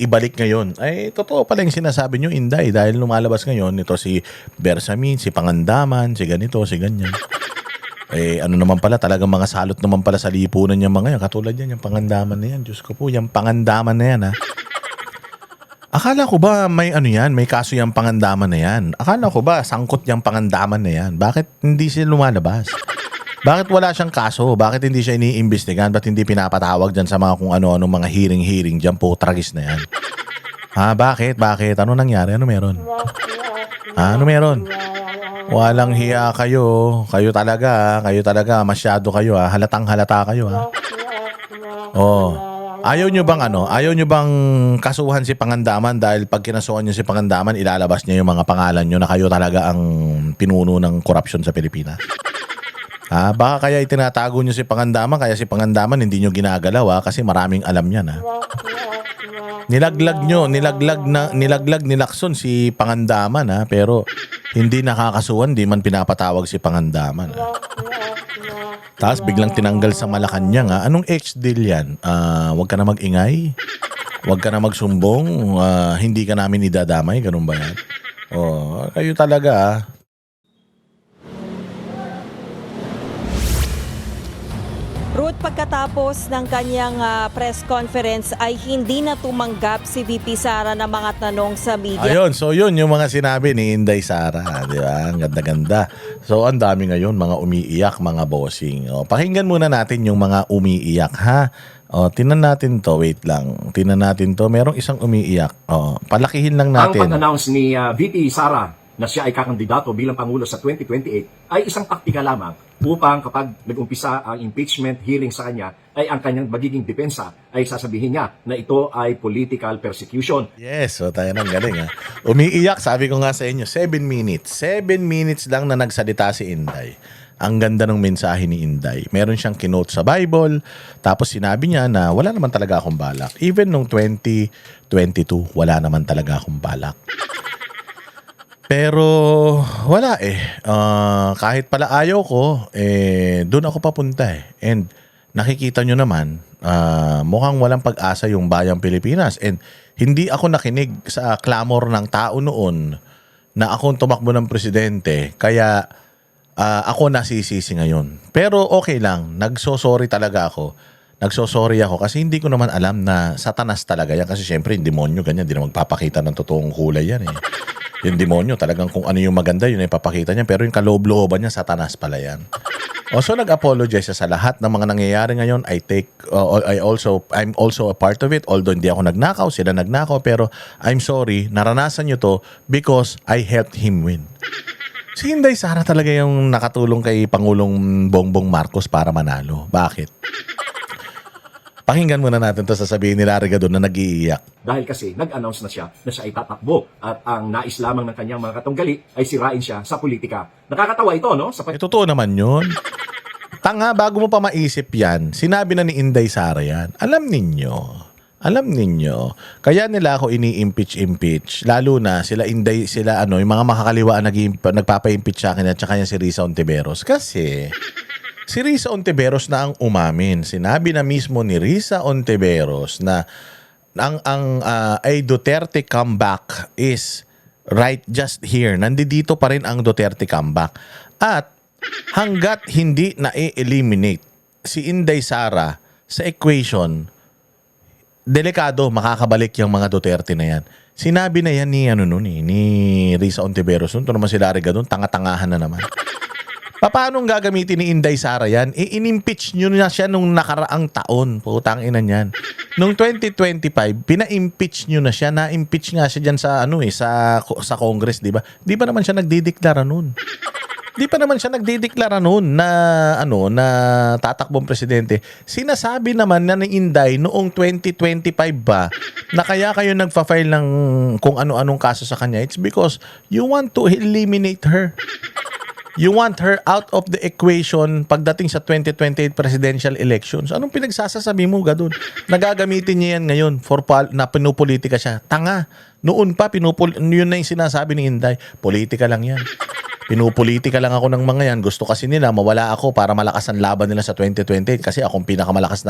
ibalik ngayon? Ay, totoo pala yung sinasabi nyo, Inday, dahil lumalabas ngayon ito si Bersamin, si Pangandaman, si ganito, si ganyan. Ano naman pala, talagang mga salot naman pala sa lipunan yung mga yan. Katulad yan, yung Pangandaman na yan. Diyos ko po, yung Pangandaman na yan ha. Akala ko ba may may kaso yung Pangandaman na yan? Akala ko ba sangkot yung Pangandaman na yan? Bakit hindi sila lumalabas? Bakit wala siyang kaso? Bakit hindi siya iniimbestigahan? Ba't hindi pinapatawag dyan sa mga kung ano-ano mga hearing dyan po, tragis na yan? Ha, bakit? Ano nangyari? Ano meron? Ano meron? Walang hiya kayo. Kayo talaga, masyado kayo ha. Halatang halata kayo ha. Oh. Ayaw nyo bang kasuhan si Pangandaman dahil pag kinasuhan nyo si Pangandaman, ilalabas niya yung mga pangalan nyo na kayo talaga ang pinuno ng korupsyon sa Pilipinas? Baka kaya itinatago nyo si Pangandaman, kaya si Pangandaman hindi nyo ginagalaw kasi maraming alam yan nilaglag si Pangandaman pero hindi nakakasuhan, di man pinapatawag si Pangandaman Tapos biglang tinanggal sa Malacanang. Anong ex-deal yan? Huwag ka na mag-ingay. Huwag ka na magsumbong. Hindi ka namin idadamay. Ganun ba yan? Kayo talaga. Ruth, pagkatapos ng kanyang press conference ay hindi na tumanggap si VP Sara ng mga tanong sa media. Ayun, so yun yung mga sinabi ni Inday Sara, di ba? Ang ganda-ganda. So ang dami ngayon, mga umiiyak, mga bossing. Pakinggan muna natin yung mga umiiyak, ha? Tinan natin to, wait lang. Tinan natin to, merong isang umiiyak. Palakihin lang Ang natin. pag-announce ni VP Sara na siya ay kakandidato bilang Pangulo sa 2028 ay isang taktika lamang upang kapag nag-umpisa ang impeachment hearing sa kanya ay ang kanyang magiging depensa ay sasabihin niya na ito ay political persecution. Yes, so tayo nang galing, ha? Umiiyak, sabi ko nga sa inyo, 7 minutes. 7 minutes lang na nagsalita si Inday. Ang ganda ng mensahe ni Inday. Meron siyang kinote sa Bible, tapos sinabi niya na wala naman talaga akong balak. Even nung 2022, wala naman talaga akong balak. Pero wala kahit pala ayaw ko, doon ako papunta And nakikita nyo naman, mukhang walang pag-asa yung bayang Pilipinas. And hindi ako nakinig sa clamor ng tao noon na akong tumakbo ng presidente. Kaya ako nasisisi ngayon. Pero okay lang, nagsosorry talaga ako. Nagsosorry ako kasi hindi ko naman alam na satanas talaga yan. Kasi syempre yung demonyo ganyan, hindi na magpapakita ng totoong kulay yan Yung demonyo talagang kung ano yung maganda yun ay papakita niya. Pero yung kaloob-looban niya, satanas pala yan. So nag-apologize sa lahat ng mga nangyayari ngayon. I'm also a part of it. Although hindi ako nagnakaw, sila nagnakaw. Pero I'm sorry, naranasan nyo to because I helped him win. Si Inday Sara talaga yung nakatulong kay Pangulong Bongbong Marcos para manalo. Bakit? Pakinggan muna natin to sasabihin ni Larry Gadon na nag-iiyak. Dahil kasi nag-announce na siya na siya ay tatakbo at ang nais lamang ng kanyang mga katunggali ay sirain siya sa politika. Nakakatawa ito, no? Totoo naman yun. Tanga, bago mo pa maisip yan, sinabi na ni Inday Sara yan. Alam ninyo, kaya nila ako ini-impeach. Lalo na sila Inday, yung mga makakaliwa nagpapa-impeach sa akin at saka si Risa Ontiveros. Kasi si Risa Ontiveros na ang umamin. Sinabi na mismo ni Risa Ontiveros na ang Duterte comeback is right just here. Nandito pa rin ang Duterte comeback. At hanggat hindi na-eliminate si Inday Sara sa equation, delikado makakabalik yung mga Duterte na yan. Sinabi na yan ni Risa Ontiveros. Ito naman si Larry Gadon, tanga-tangahan na naman. Paano gagamitin ni Inday Sara yan? In-impeach nyo na siya nung nakaraang taon. Putang ina niyan. Nung 2025, pina-impeach nyo na siya. Na-impeach nga siya dyan sa, sa Congress, di ba? Di ba naman siya nagdideklara nun? Di pa naman siya nagdideklara noon na tatakbong presidente. Sinasabi naman na ni Inday noong 2025 ba na kaya kayo nagfa-file ng kung ano-anong kaso sa kanya. It's because you want to eliminate her. You want her out of the equation pagdating sa 2028 presidential elections. Anong pinagsasasabi mo, Gadon? Nagagamitin niya yan ngayon na pinupolitika siya. Tanga. Noon pa, yun na yung sinasabi ni Inday. Politika lang yan. Pinupolitika lang ako ng mga yan. Gusto kasi nila mawala ako para malakas ang laban nila sa 2028 kasi akong pinakamalakas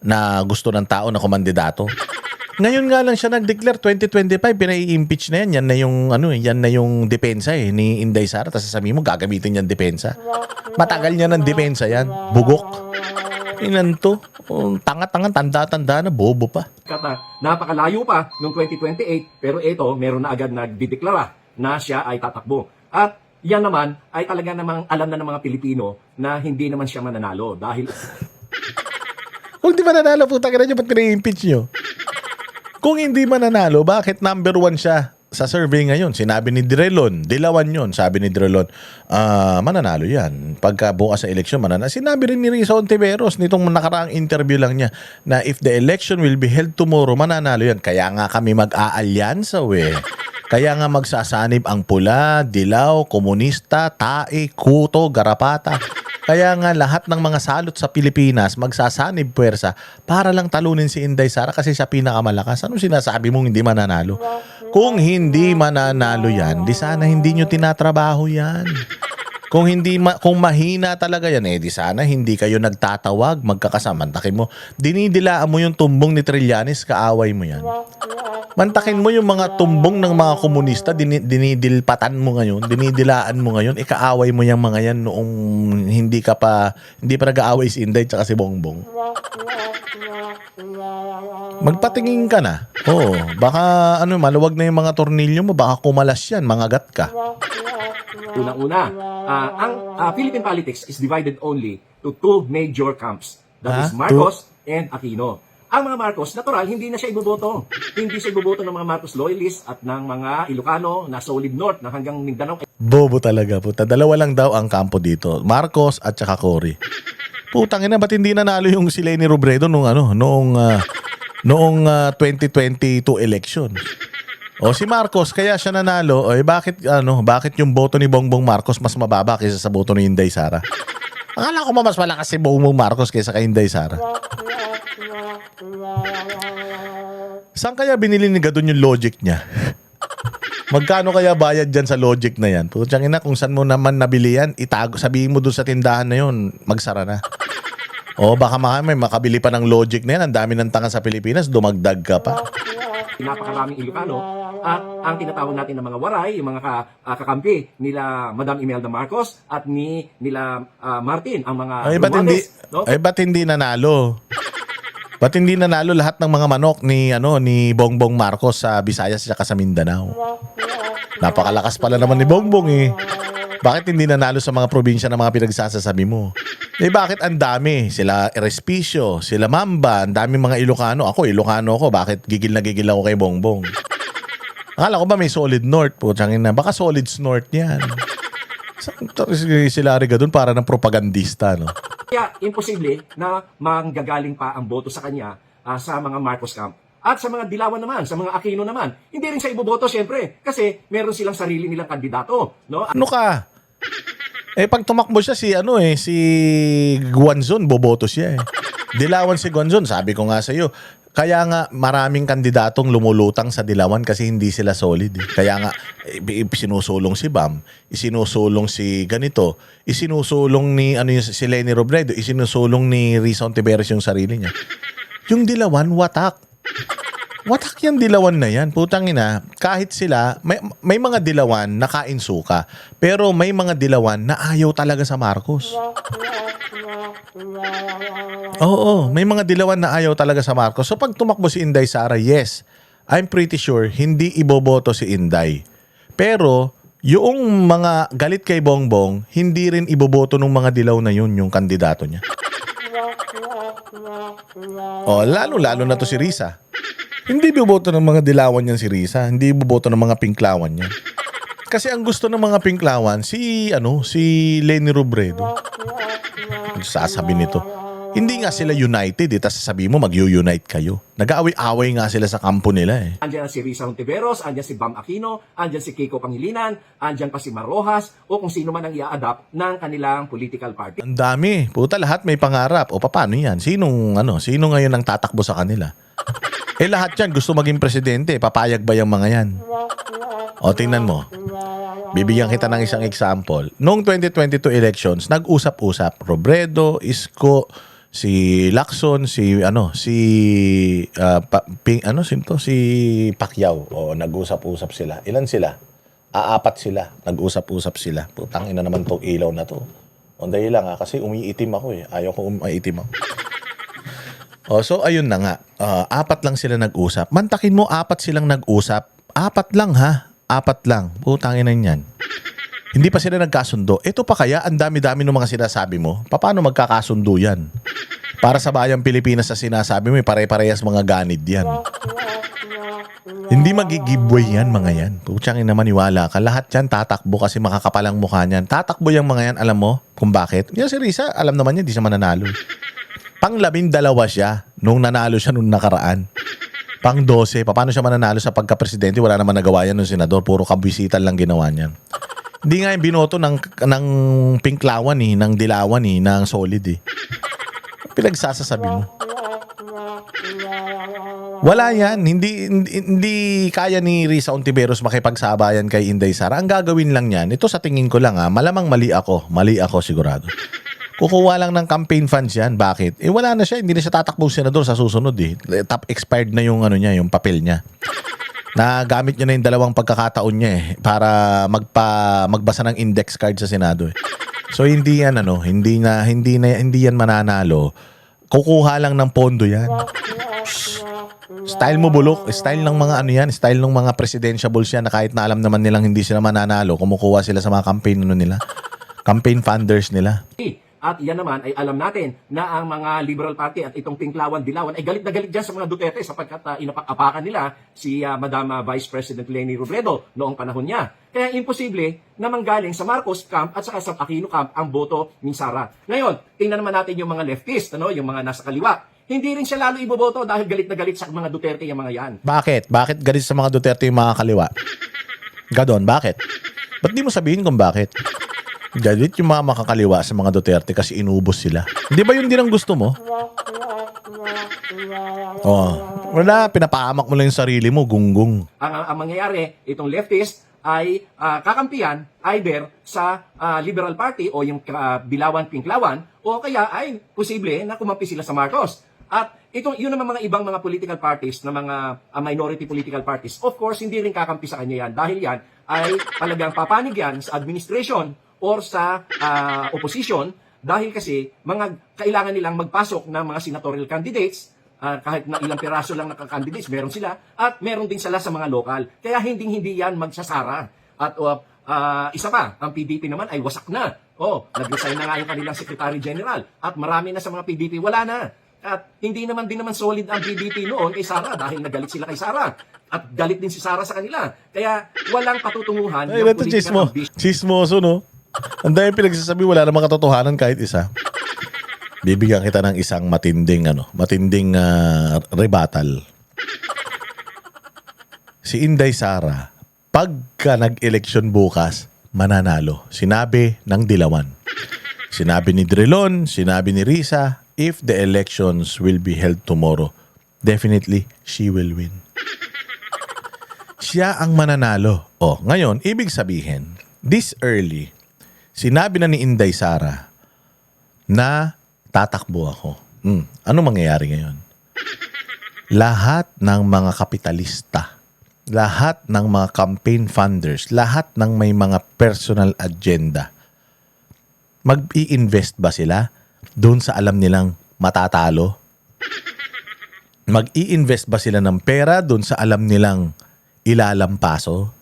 na gusto ng tao na kumandidato. Ngayon nga lang siya nag-declare 2025, pinai-impeach na yan. Yan na yung depensa ni Inday Sara. Tapos sasabihin mo, gagamitin niyan depensa. Matagal niya ng depensa yan. Bugok. Inan to. Tanga-tanga, tanda-tanda na, bobo pa. Napakalayo pa noong 2028, pero ito, meron na agad nagdideklara na siya ay tatakbo. At yan naman ay talaga namang alam na ng mga Pilipino na hindi naman siya mananalo dahil... Kung di mananalo, puta ka na nyo, ba't pinai-impeach nyo? Kung hindi mananalo, bakit number 1 siya sa survey ngayon? Sinabi ni Direlon, Dilawan yun, sabi ni Direlon, mananalo yan. Pagka bukas sa eleksyon, mananalo. Sinabi rin ni Risa Ontiveros, nitong nakaraang interview lang niya, na if the election will be held tomorrow, mananalo yan. Kaya nga kami mag-aalyansa, Kaya nga magsasanib ang pula, dilaw, komunista, tae, kuto, garapata. Kaya nga lahat ng mga salot sa Pilipinas magsasanib puwersa para lang talunin si Inday Sara kasi siya pinakamalakas. Anong sinasabi mong hindi mananalo? Kung hindi mananalo yan, di sana hindi nyo tinatrabaho yan. Kung mahina talaga yan, di sana hindi kayo nagtatawag, magkakasama. Mantakin mo. Dinidilaan mo yung tumbong ni Trillanes, kaaway mo yan. Mantakin mo yung mga tumbong ng mga komunista, dinidilpatan mo ngayon, dinidilaan mo ngayon, ikaaway mo yung mga yan noong hindi pa nag-aaway si Inday tsaka si Bongbong. Magpatingin ka na. Oo, baka maluwag na yung mga tornilyo mo, baka kumalas yan, mangagat ka. Unang-una, ang Philippine politics is divided only to two major camps. That is Marcos and Aquino. Ang mga Marcos, natural, hindi na siya iboboto. Hindi siya iboboto ng mga Marcos loyalists at ng mga Ilocano na solid north na hanggang Mindanao. Bobo talaga, puta. Dalawa lang daw ang kampo dito. Marcos at saka Cory. Putang ina, ba't hindi nanalo yung si Leni Robredo noong 2022 election? O si Marcos, kaya siya nanalo, bakit yung boto ni Bongbong Marcos mas mababa kaysa sa boto ni Inday Sara? Akala ko mas malakas si Bongbong Marcos kaysa kay Inday Sara. Saan kaya binili ni Gadon yung logic niya? Magkano kaya bayad dyan sa logic na yan? Putsang ina, kung saan mo naman nabili yan, itago, sabihin mo doon sa tindahan na yun, magsara na. O baka may makabili pa ng logic na yan, ang dami ng tanga sa Pilipinas, dumagdag ka pa. Napakaraming Ilocano at ang tinatawag natin ng mga waray, yung mga kakampi nila Madam Imelda Marcos at nila Martin, ang mga ba't hindi nanalo? Ba't hindi nanalo lahat ng mga manok ni Bongbong Marcos sa Visayas at sa Mindanao? Napakalakas pala naman ni Bongbong eh. Bakit hindi nanalo sa mga probinsya na mga pinagsasasabi mo? Bakit ang dami? Sila Respicio, sila Mamba, ang dami mga Ilocano. Ako, Ilocano ako. Bakit gigil na gigil ako kay Bongbong? Akala ko ba may solid north? Putsangin na. Baka solid north yan. Sila Riga doon para ng propagandista, no? Kaya imposible na manggagaling pa ang boto sa kanya sa mga Marcos camp. At sa mga Dilawan naman, sa mga Aquino naman, hindi rin siya iboboto siyempre kasi meron silang sarili nilang kandidato, no? Ano ka? Pag tumakbo siya si Guanzon, boboto siya eh. Dilawan si Guanzon, sabi ko nga sa iyo. Kaya nga maraming kandidatong lumulutang sa Dilawan kasi hindi sila solid. Eh. Kaya nga sinusulong si Bam, isinusulong si ganito, isinusulong ni si Leni Robredo, isinusulong ni Risa Ontiveros yung sarili niya. Yung Dilawan, watak. Watak yung Dilawan na yan. Putang ina, kahit sila, may mga Dilawan na kain suka, pero may mga Dilawan na ayaw talaga sa Marcos. Oo, may mga Dilawan na ayaw talaga sa Marcos. So pag tumakbo si Inday Sara, yes, I'm pretty sure hindi iboboto si Inday. Pero yung mga galit kay Bongbong, hindi rin iboboto ng mga Dilaw na yun yung kandidato niya. Lalo na to si Risa. Hindi boboto ng mga Dilawan yan si Risa. Hindi boboto ng mga Pinklawan yan. Kasi ang gusto ng mga Pinklawan, si Leni Robredo. Sasabi nito. Hindi nga sila united tapos sasabihin mo mag-unite kayo. Nag-aaway-away nga sila sa kampo nila eh. Andiyan si Risa Ontiveros, andiyan si Bam Aquino, andiyan si Kiko Pangilinan, andiyan pa si Mar Rojas o kung sino man ang i-adapt ng kanilang political party. Ang dami. Puta, lahat may pangarap. O paano yan? Sino ngayon ang tatakbo sa kanila? Lahat yan gusto maging presidente. Papayag ba yung mga yan? O tingnan mo. Bibigyan kita ng isang example. Noong 2022 elections, nag-usap-usap Robredo, Isko, si Lacson, si Pacquiao. O nag-usap-usap sila. Ilan sila? 4 sila. Nag-usap-usap sila. Putang ina naman tong ilaw na to. O dahil lang kasi umiitim ako eh. Ayaw ko umiitim ako. So ayun na nga. 4 lang sila nag-usap. Mantakin mo 4 silang nag-usap. 4 lang ha. 4 lang. Putangin na yan. Hindi pa sila nagkasundo. Ito pa kaya, ang dami-dami ng mga sinasabi mo. Paano magkakasundo yan? Para sa bayang Pilipinas sa sinasabi mo, pare-parehas mga ganid yan. Hindi mag-giveaway yan, mga yan. Putsangin na maniwala ka. Lahat yan tatakbo kasi makakapalang mukha niyan. Tatakbo yung mga yan, alam mo kung bakit? Yan si Risa, alam naman niya, di siya mananalo. Pang-12 siya nung nanalo siya nung nakaraan. Pang-12, paano siya mananalo sa pagka-presidente? Wala naman nagawa yan ng senador. Puro kabisitan lang ginawa niyan. Hindi nga yung binoto ng Pinklawan ng Dilawan ng solid eh. Pinagsasasabi mo. Wala yan. Hindi kaya ni Risa Ontiveros makipagsabayan kay Inday Sara. Ang gagawin lang yan, ito sa tingin ko lang malamang mali ako. Mali ako sigurado. Kukuha lang ng campaign funds yan. Bakit? Wala na siya. Hindi na siya tatakbong senador sa susunod eh. Top expired na yung niya, yung papel niya. Nagamit niya na yung dalawang pagkakataon niya para magbasa ng index card sa Senado eh. So hindi yan hindi yan mananalo. Kukuha lang ng pondo yan. Style mo bulok, style ng mga style ng mga presidentiables yan na kahit na alam naman nilang hindi sila mananalo, kumukuha sila sa mga campaign nila. Campaign funders nila. At yan naman ay alam natin na ang mga Liberal Party at itong Tinklawan-Dilawan ay galit na galit dyan sa mga Duterte sapagkat inapak-apakan nila si Madam Vice President Leni Robredo noong panahon niya. Kaya imposible na manggaling sa Marcos camp at saka sa Aquino camp ang boto ni Sara. Ngayon, tingnan naman natin yung mga leftist, yung mga nasa kaliwa. Hindi rin siya lalo iboboto dahil galit na galit sa mga Duterte yung mga yan. Bakit? Bakit galit sa mga Duterte yung mga kaliwa? Gadon, bakit? Ba't di mo sabihin kung bakit? Galit yung mga makakaliwa sa mga Duterte kasi inubos sila. Hindi ba yun din ang gusto mo? Wala, pinapahamak mo lang yung sarili mo, gunggong. Ang mangyayari, itong leftist ay kakampiyan either sa Liberal Party o yung Dilawan-Tinklawan o kaya ay posible na kumampi sila sa Marcos. At yun naman mga ibang mga political parties na mga minority political parties, of course, hindi rin kakampi sa kanya yan dahil yan ay talagang papanig yan sa administration or sa opposition dahil kasi kailangan nilang magpasok ng mga senatorial candidates kahit na ilang piraso lang naka-candidates, meron sila at meron din sila sa mga lokal. Kaya hindi yan magsasara. At isa pa, ang PDP naman ay wasak na. Nag-resign na nga yung kanilang Secretary General at marami na sa mga PDP, wala na. At hindi naman solid ang PDP noon kay Sara dahil nagalit sila kay Sara. At galit din si Sara sa kanila. Kaya walang patutunguhan. Ay, ito chismoso, no? Ang dahil pinagsasabi, wala namang katotohanan kahit isa. Bibigyan kita ng isang matinding rebuttal. Si Inday Sara, pagka nag-eleksyon bukas, mananalo. Sinabi ng Dilawan. Sinabi ni Drilon, sinabi ni Risa, if the elections will be held tomorrow, definitely she will win. Siya ang mananalo. Ngayon, ibig sabihin, this early, sinabi na ni Inday Sara na tatakbo ako. Ano mangyayari ngayon? Lahat ng mga kapitalista, lahat ng mga campaign funders, lahat ng may mga personal agenda, mag-i-invest ba sila doon sa alam nilang matatalo? Mag-i-invest ba sila ng pera doon sa alam nilang ilalampaso?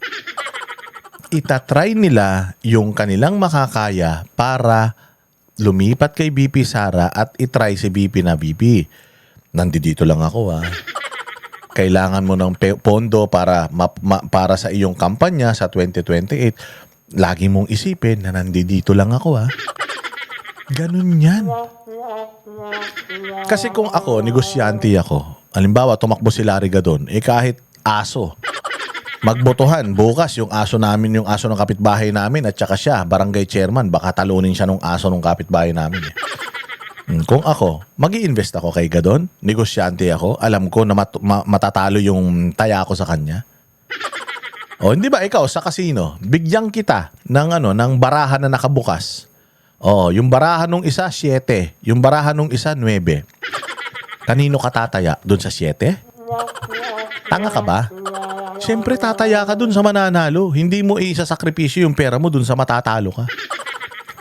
Itatry nila yung kanilang makakaya para lumipat kay BP Sara at itry si BP na BP. Nandito lang ako Kailangan mo ng pondo para sa iyong kampanya sa 2028. Lagi mong isipin na nandito lang ako Ganun yan. Kasi kung ako, negosyante ako, halimbawa tumakbo si Larry Gadon, kahit aso, magbotohan. Bukas, yung aso namin, yung aso ng kapitbahay namin at saka siya, barangay chairman, baka talunin siya ng aso ng kapitbahay namin. Kung ako, mag-i-invest ako kay Gadon, negosyante ako, alam ko na matatalo yung taya ko sa kanya. Hindi ba ikaw sa kasino, bigyan kita ng barahan na nakabukas. Yung barahan nung isa, 7. Yung barahan nung isa, 9. Kanino ka tataya? Doon sa 7? Tanga ka ba? Siyempre tataya ka dun sa mananalo. Hindi mo isasakripisyo yung pera mo dun sa matatalo ka.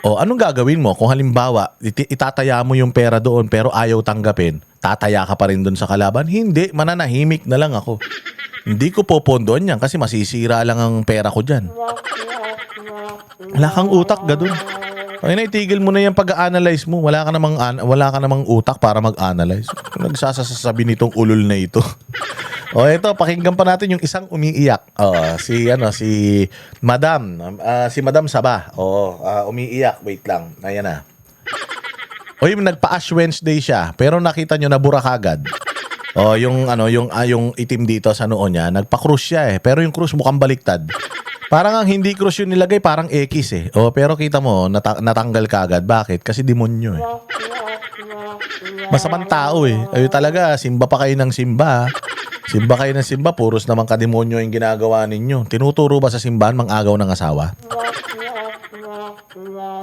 Anong gagawin mo? Kung halimbawa, itataya mo yung pera doon pero ayaw tanggapin, tataya ka pa rin dun sa kalaban? Hindi, mananahimik na lang ako. Hindi ko popondoan yan kasi masisira lang ang pera ko dyan. Wala kang utak, Gadon. Itigil mo na yung pag-analyze mo. Wala ka namang utak para mag-analyze. Nagsasasabi nitong ulol na ito. Ito, pakinggan pa natin yung isang umiiyak. Si Madam, si Madam Saba. Umiiyak. Wait lang. Ayan na. Nagpa-Ash Wednesday siya, pero nakita nyo na bura kagad. Yung itim dito sa noo niya, nagpa-cruise siya pero yung cruise mukhang baliktad. Parang ang hindi cruise yung nilagay, parang X pero kita mo, natanggal kagad. Bakit? Kasi demonyo Masamang tao eh. Kayo talaga, simba pa kayo ng simba. Simba kayo ng simba, puros naman kademonyo yung ginagawa ninyo. Tinuturo ba sa simbahan mang-agaw ng asawa?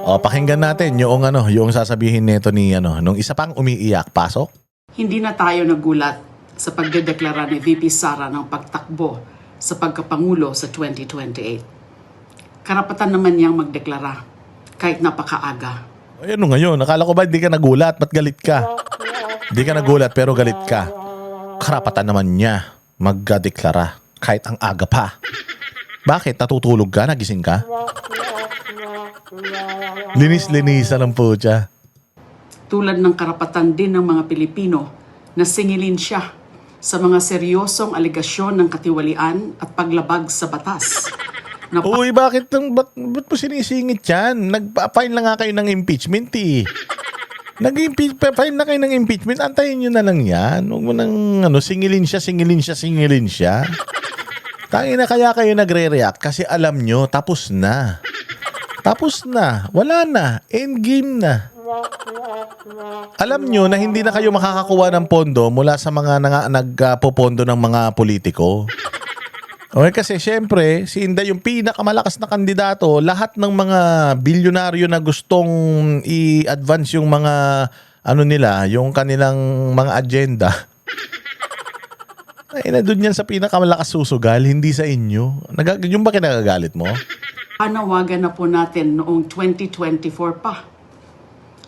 O, pakinggan natin yung sasabihin nito ni nung isa pang umiiyak. Pasok. Hindi na tayo nagulat sa pagdedeklara ni VP Sara ng pagtakbo sa pagkapangulo sa 2028. Karapatan naman niyang magdeklara kahit napakaaga. Ano ngayon? Nakala ko ba hindi ka nagulat? Ba't galit ka? Hindi ka nagulat pero galit ka. Karapatan naman niya magdeklara kahit ang aga pa. Bakit? Natutulog ka? Nagising ka? Linis-linisan ang putya. Tulad ng karapatan din ng mga Pilipino na singilin siya sa mga seryosong alegasyon ng katiwalian at paglabag sa batas. Uy, ba't mo sinisingit yan? Nagpa-file na nga kayo ng impeachment eh. Nag-file na kayo ng impeachment, antayin nyo na lang yan. Huwag mo nang singilin siya. Tangina, kaya kayo nagre-react kasi alam nyo, tapos na. Tapos na. Wala na. Endgame na. Alam nyo na hindi na kayo makakakuha ng pondo mula sa mga nagpopondo ng mga politiko. Okay, kasi syempre, si Inday yung pinakamalakas na kandidato, lahat ng mga bilyonaryo na gustong i-advance yung mga nila, yung kanilang mga agenda. Ay na doon yan sa pinakamalakas susugal, hindi sa inyo. Yung ba kinagagalit mo? Panawagan na po natin noong 2024 pa.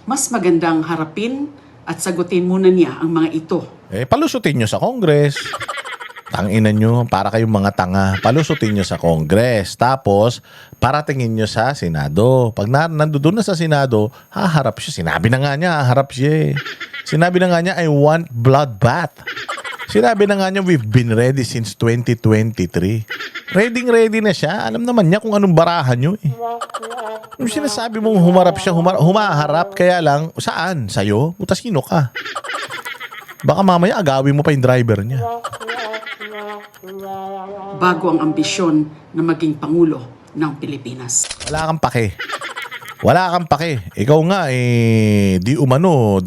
Mas magandang harapin at sagutin muna niya ang mga ito. Palusutin nyo sa Congress. Tangina nyo, para kayong mga tanga. Palusutin nyo sa Congress. Tapos, paratingin nyo sa Senado. Pag nandoon na sa Senado, haharap siya. Sinabi na nga niya, haharap siya. Sinabi na nga niya, I want bloodbath. Sinabi na nga niya, we've been ready since 2023. Ready na siya. Alam naman niya kung anong barahan nyo eh. Yung sinasabi mong humarap siya, humaharap. Kaya lang, saan? Sa'yo? Utas sino ka? Baka mamaya agawin mo pa yung driver niya. Bago ang ambisyon na maging Pangulo ng Pilipinas. Wala kang pake. Wala kang pake. Ikaw nga di umano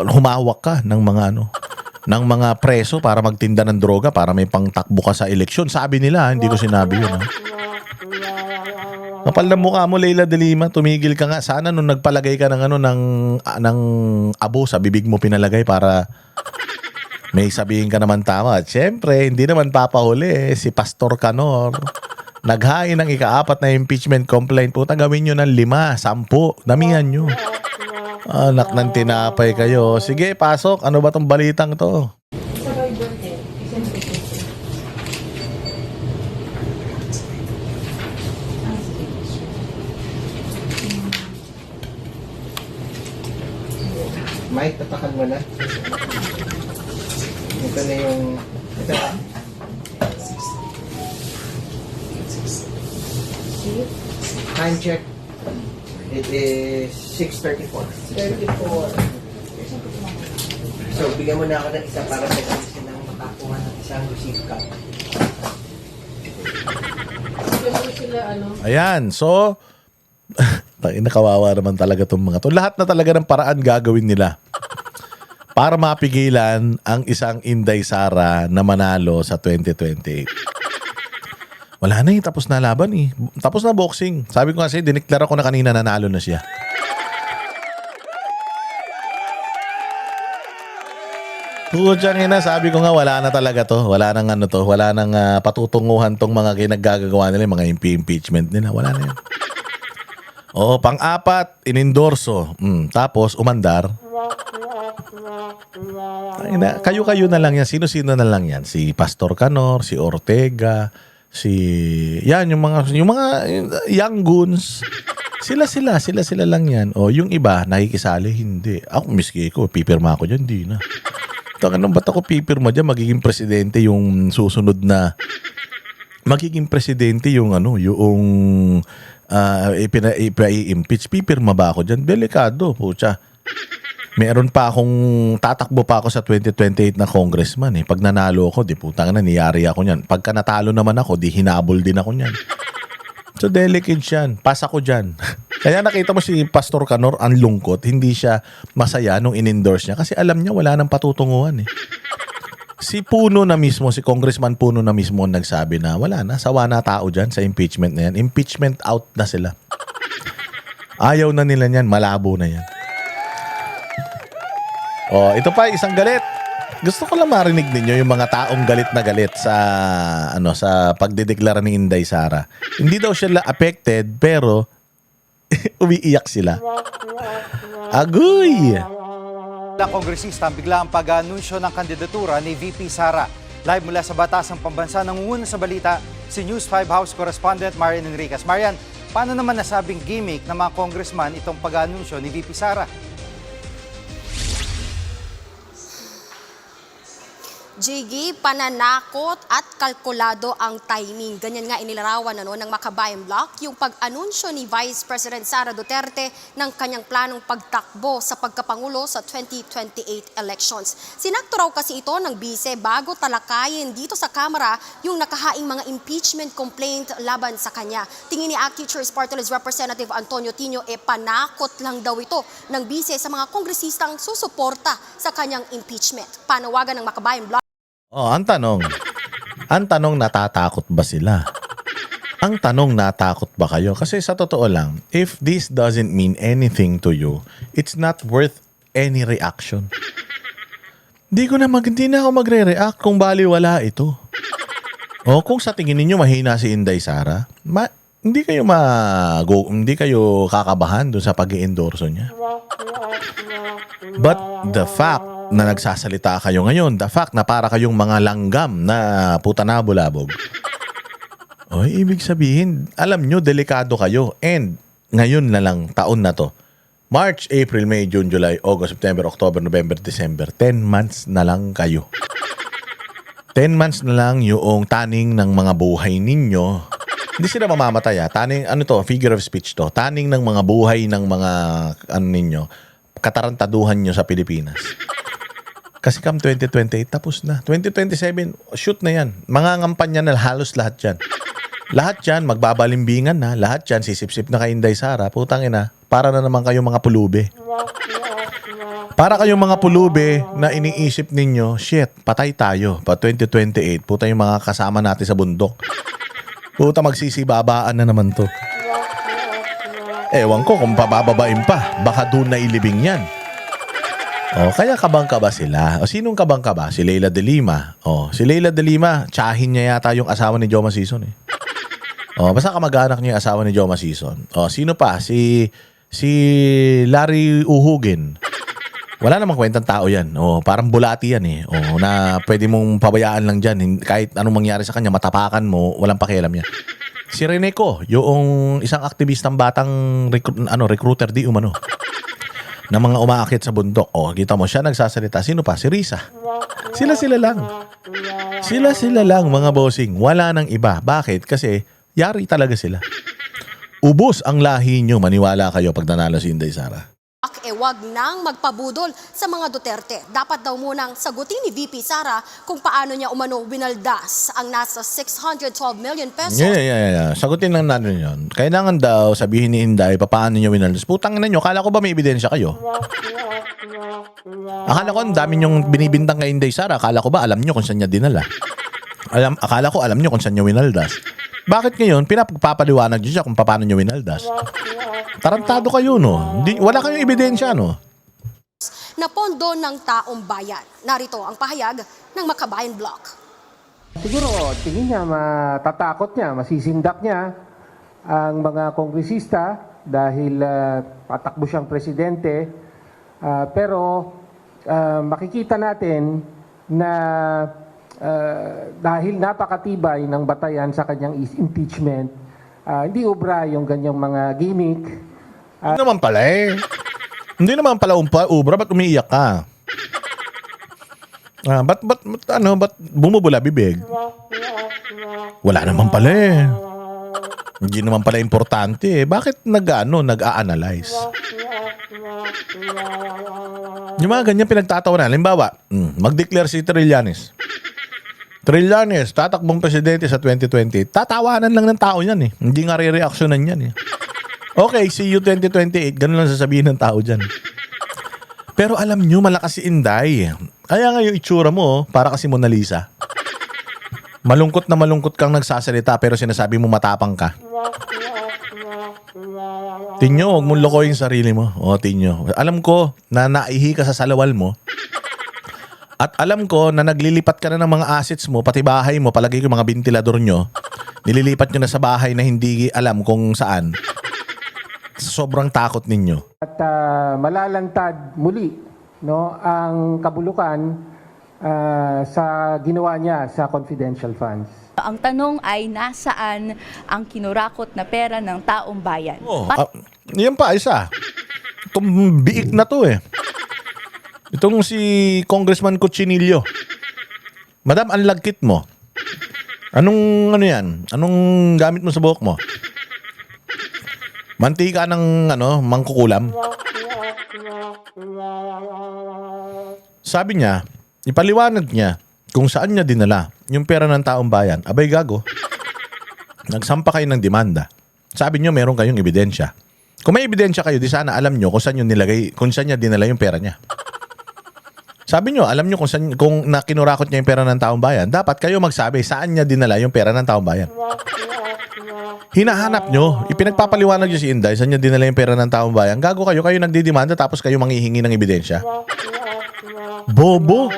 humawak ka ng mga ng mga preso para magtinda ng droga para may pangtakbo ka sa eleksyon. Sabi nila, hindi ko sinabi yun. Kapal na mukha mo, Leila de Lima, tumigil ka nga. Sana nung nagpalagay ka ng abo sa bibig mo pinalagay para may sabihin ka naman tama. At syempre, hindi naman papahuli si Pastor Canor. Naghain ng ika-4 na impeachment complaint. Puta, gawin nyo ng 5, 10. Damihan nyo. Anak ng tinapay kayo. Sige, pasok. Ano ba tong balitang to? Mike, tatakan mo na. Ito na yung... Ito na. Time check. It is 6:34. 34. So, bigyan mo na ako ng isa para sa kasi nang makakuha ng isang receipt card. Ayan, so... Nakawawa naman talaga itong mga to. Lahat na talaga ng paraan gagawin nila para mapigilan ang isang Inday Sara na manalo sa 2028. Wala na tapos na laban eh. Tapos na boxing. Sabi ko kasi, diniklara ko na kanina nanalo na siya. Tudyang ina, sabi ko nga wala na talaga to. Wala nang wala nang patutunguhan tong mga kinagagagawa nila, mga impeachment nila. Wala na yan. Oo, pang-4, inendorso. Tapos, umandar. Kayo-kayo na lang yan. Sino-sino na lang yan? Si Pastor Canor, si Ortega, yan, yung mga young goons. Sila lang yan. O, yung iba, nakikisali, hindi. Ako, miski ko, pipirma ako dyan, di na. Ba't ako pipirma dyan? Magiging presidente yung susunod na... Magiging presidente yung i-impeach. Pipirma ba ako dyan? Delikado, pucha. Meron pa tatakbo pa ako sa 2028 na congressman eh. Pag nanalo ako, di putang na, niyari ako niyan. Pagka natalo naman ako, di hinabol din ako niyan. So delicate yan. Pasa ko dyan. Kaya nakita mo si Pastor Canor, ang lungkot. Hindi siya masaya nung in-endorse niya kasi alam niya wala nang patutunguhan eh. Si Puno na mismo, si Congressman Puno na mismo nagsabi na wala na, sawa na tao dyan sa impeachment na yan. Impeachment out na sila. Ayaw na nila yan, malabo na yan. Oh, ito pa, isang galit. Gusto ko lang marinig ninyo yung mga taong galit na galit sa sa pagdedeklara ni Inday Sara. Hindi daw siya affected pero umiiyak sila. Agoy! Na kongresista ang biglang pag-anunsyo ng kandidatura ni VP Sara. Live mula sa Batasang Pambansa, nangunguna sa balita si News 5 House Correspondent Marian Enriquez. Marian, paano naman nasabing gimmick ng mga congressman itong pag-anunsyo ni VP Sara? Jiggy, pananakot at kalkulado ang timing. Ganyan nga inilarawan ng Makabayan Block yung pag-anunsyo ni Vice President Sara Duterte ng kanyang planong pagtakbo sa pagkapangulo sa 2028 elections. Sinakto raw kasi ito ng bise bago talakayin dito sa Kamara yung nakahaing mga impeachment complaint laban sa kanya. Tingin ni ACT Teachers Party List Representative Antonio Tino, panakot lang daw ito ng bise sa mga kongresistang susuporta sa kanyang impeachment. Panawagan ng Makabayan Block. Oh, ang tanong natatakot ba sila? Ang tanong natakot ba kayo? Kasi sa totoo lang, if this doesn't mean anything to you, it's not worth any reaction. Hindi na ako magre-react kung baliwala ito. O kung sa tingin ninyo mahina si Inday Sara, hindi kayo kakabahan doon sa pag-i-endorso niya. But the fact na nagsasalita kayo ngayon, the fact na para kayong mga langgam na puta na bulabog, ibig sabihin, alam nyo, delikado kayo. And ngayon na lang, taon na to. March, April, May, June, July, August, September, October, November, December. 10 months na lang kayo. 10 months na lang yung taning ng mga buhay ninyo. Hindi sila mamamatay. Taning, figure of speech to. Taning ng mga buhay ng mga, ninyo, katarantaduhan nyo sa Pilipinas. Kasi come 2028, tapos na. 2027, shoot na yan. Mga ngampanya na halos lahat yan. Lahat yan, magbabalimbingan na. Lahat yan, sisip-sip na kay Inday Sara. Putang ina, para na naman kayong mga pulube. Para kayong mga pulube na iniisip ninyo, shit, patay tayo. Pa 2028, puta yung mga kasama natin sa bundok. Puta, magsisibabaan na naman to. Ewan ko kung pabababain pa. Baka doon na ilibing yan. Kaya kabang-kaba sila. Sinong kabang-kaba? Si Leila de Lima. Si Leila de Lima, tsahin niya yata yung asawa ni Joma Sison eh. Basta kamag-anak niya yung asawa ni Joma Sison. Sino pa? Si Larry Uhugin. Wala namang kwentang tao yan. Parang bulati yan eh. Na pwede mong pabayaan lang dyan. Kahit anong mangyari sa kanya, matapakan mo, walang pakialam yan. Si Rene Co, yung isang aktivistang batang recruiter di umano. Na mga umaakit sa bundok. Kita mo siya nagsasalita. Sino pa? Si Risa. Sila lang. Sila lang mga bossing. Wala nang iba. Bakit? Kasi yari talaga sila. Ubos ang lahi nyo. Maniwala kayo pag nanalo si Inday Sara. Wag nang magpabudol sa mga Duterte. Dapat daw munang sagutin ni VP Sara kung paano niya winaldas ang nasa 612 million pesos. Yeah. Sagutin lang natin yun. Kailangan daw sabihin ni Inday paano niya winaldas. Putang na nyo, kala ko ba may ebidensya kayo? Akala ko ang dami nyong binibintang kay Inday Sara. Akala ko ba alam nyo kung saan niya dinala? Akala ko alam nyo kung saan niya winaldas. Bakit ngayon pinapagpapaliwanag niyo siya kung paano niya winaldas? Tarantado kayo, no? Wala kayong ebidensya, no? Na pondo ng taong bayan. Narito ang pahayag ng Makabayan Block. Siguro, tingin niya, matatakot niya, masisindak niya ang mga kongresista dahil patakbo siyang presidente. Pero makikita natin na dahil napakatibay ng batayan sa kanyang impeachment, hindi ubra yung ganyang mga gimmick. Hindi naman pala eh. Hindi naman pala ubra, ba't umiiyak ka? Ba't bumubula bibig? Wala naman pala eh. Hindi naman pala importante eh. Bakit nag-a-analyze? Yung mga ganyan pinagtatawanan. Halimbawa, mag-declare si Trillanes. Trillanes, tatakbong presidente sa 2020. Tatawanan lang ng tao yan eh. Hindi nga re-reactionan yan eh. Okay, see you 2028. Ganun lang sasabihin ng tao dyan. Pero alam nyo, malakas si Inday. Kaya nga yung itsura mo, para kasi Mona Lisa. Malungkot na malungkot kang nagsasalita pero sinasabi mo matapang ka. Tinyo, huwag mong lokohin sarili mo. O, Tinyo. Alam ko na naihi ka sa salawal mo. At alam ko na naglilipat ka na ng mga assets mo, pati bahay mo, palagi ko mga ventilador nyo. Nililipat nyo na sa bahay na hindi alam kung saan. Sobrang takot ninyo. At malalantad muli, no, ang kabulukan sa ginawa niya sa confidential funds. Ang tanong ay nasaan ang kinurakot na pera ng taong bayan? Yan pa, isa. Itong biik na to eh. Itong si Congressman Cuchinillo. Madam, ang lagkit mo. Anong ano yan? Anong gamit mo sa buhok mo? Mantika ng mangkukulam? Sabi niya, ipaliwanag niya kung saan niya dinala yung pera ng taong bayan. Abay gago. Nagsampa kayo ng demanda. Sabi niyo meron kayong ebidensya. Kung may ebidensya kayo, di sana alam niyo kung saan niya dinala yung pera niya. Sabi niyo, alam niyo kung kinurakot niya yung pera ng taong bayan, dapat kayo magsabi saan niya dinala yung pera ng taong bayan. Hinahanap nyo, ipinagpapaliwanag nyo si Inday, saan niya dinala yung pera ng taong bayan. Gago kayo nagdidemanda tapos kayo manghihingi ng ebidensya. Bobo!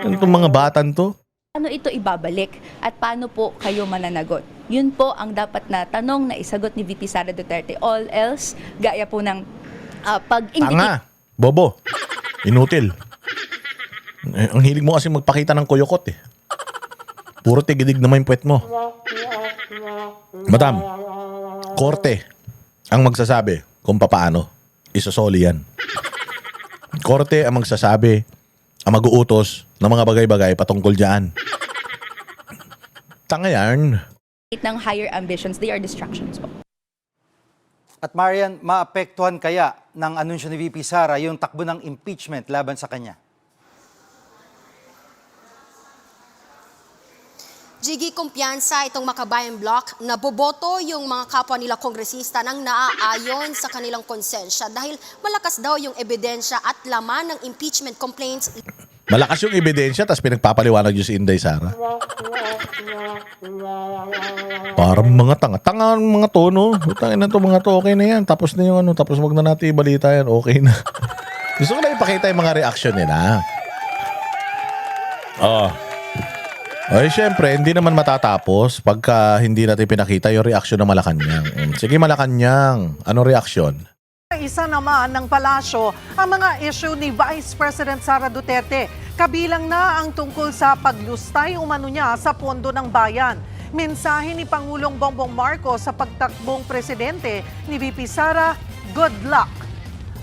Ano itong mga batan to? Ano ito ibabalik at paano po kayo mananagot? Yun po ang dapat na tanong na isagot ni VP Sara Duterte. All else, gaya po ng pag-indicate. Tanga! Bobo! Inutil. Ang hilig mo kasi magpakita ng kuyokot eh. Puro tigidig naman yung puwet mo. Madam, korte ang magsasabi kung papaano isosoli yan. Korte ang magsasabi, ang mag-uutos ng mga bagay-bagay patungkol dyan. Tanga yan. ng higher ambitions, they are distractions po. At Marian, maapektuhan kaya ng anunsyo ni VP Sara yung takbo ng impeachment laban sa kanya? Jiggy, kumpiyansa itong Makabayan Bloc na boboto yung mga kapwa nila kongresista nang naaayon sa kanilang konsensya dahil malakas daw yung ebidensya at laman ng impeachment complaints. Malakas yung ebidensya tapos pinagpapaliwanag yung si Inday Sara. Parang mga tanga ang mga to, no? Tangin na to mga to, okay na yan. Tapos na yung tapos wag na natin ibalita yan, okay na. Gusto ko na ipakita yung mga reaction nila. Ay, syempre, hindi naman matatapos pagka hindi natin pinakita yung reaksyon ng Malacanang. Sige, Malacanang, anong reaksyon? Isa naman ng palasyo ang mga issue ni Vice President Sara Duterte. Kabilang na ang tungkol sa paglustay umano niya sa pondo ng bayan. Mensahe ni Pangulong Bongbong Marcos sa pagtakbong presidente ni VP Sara, good luck.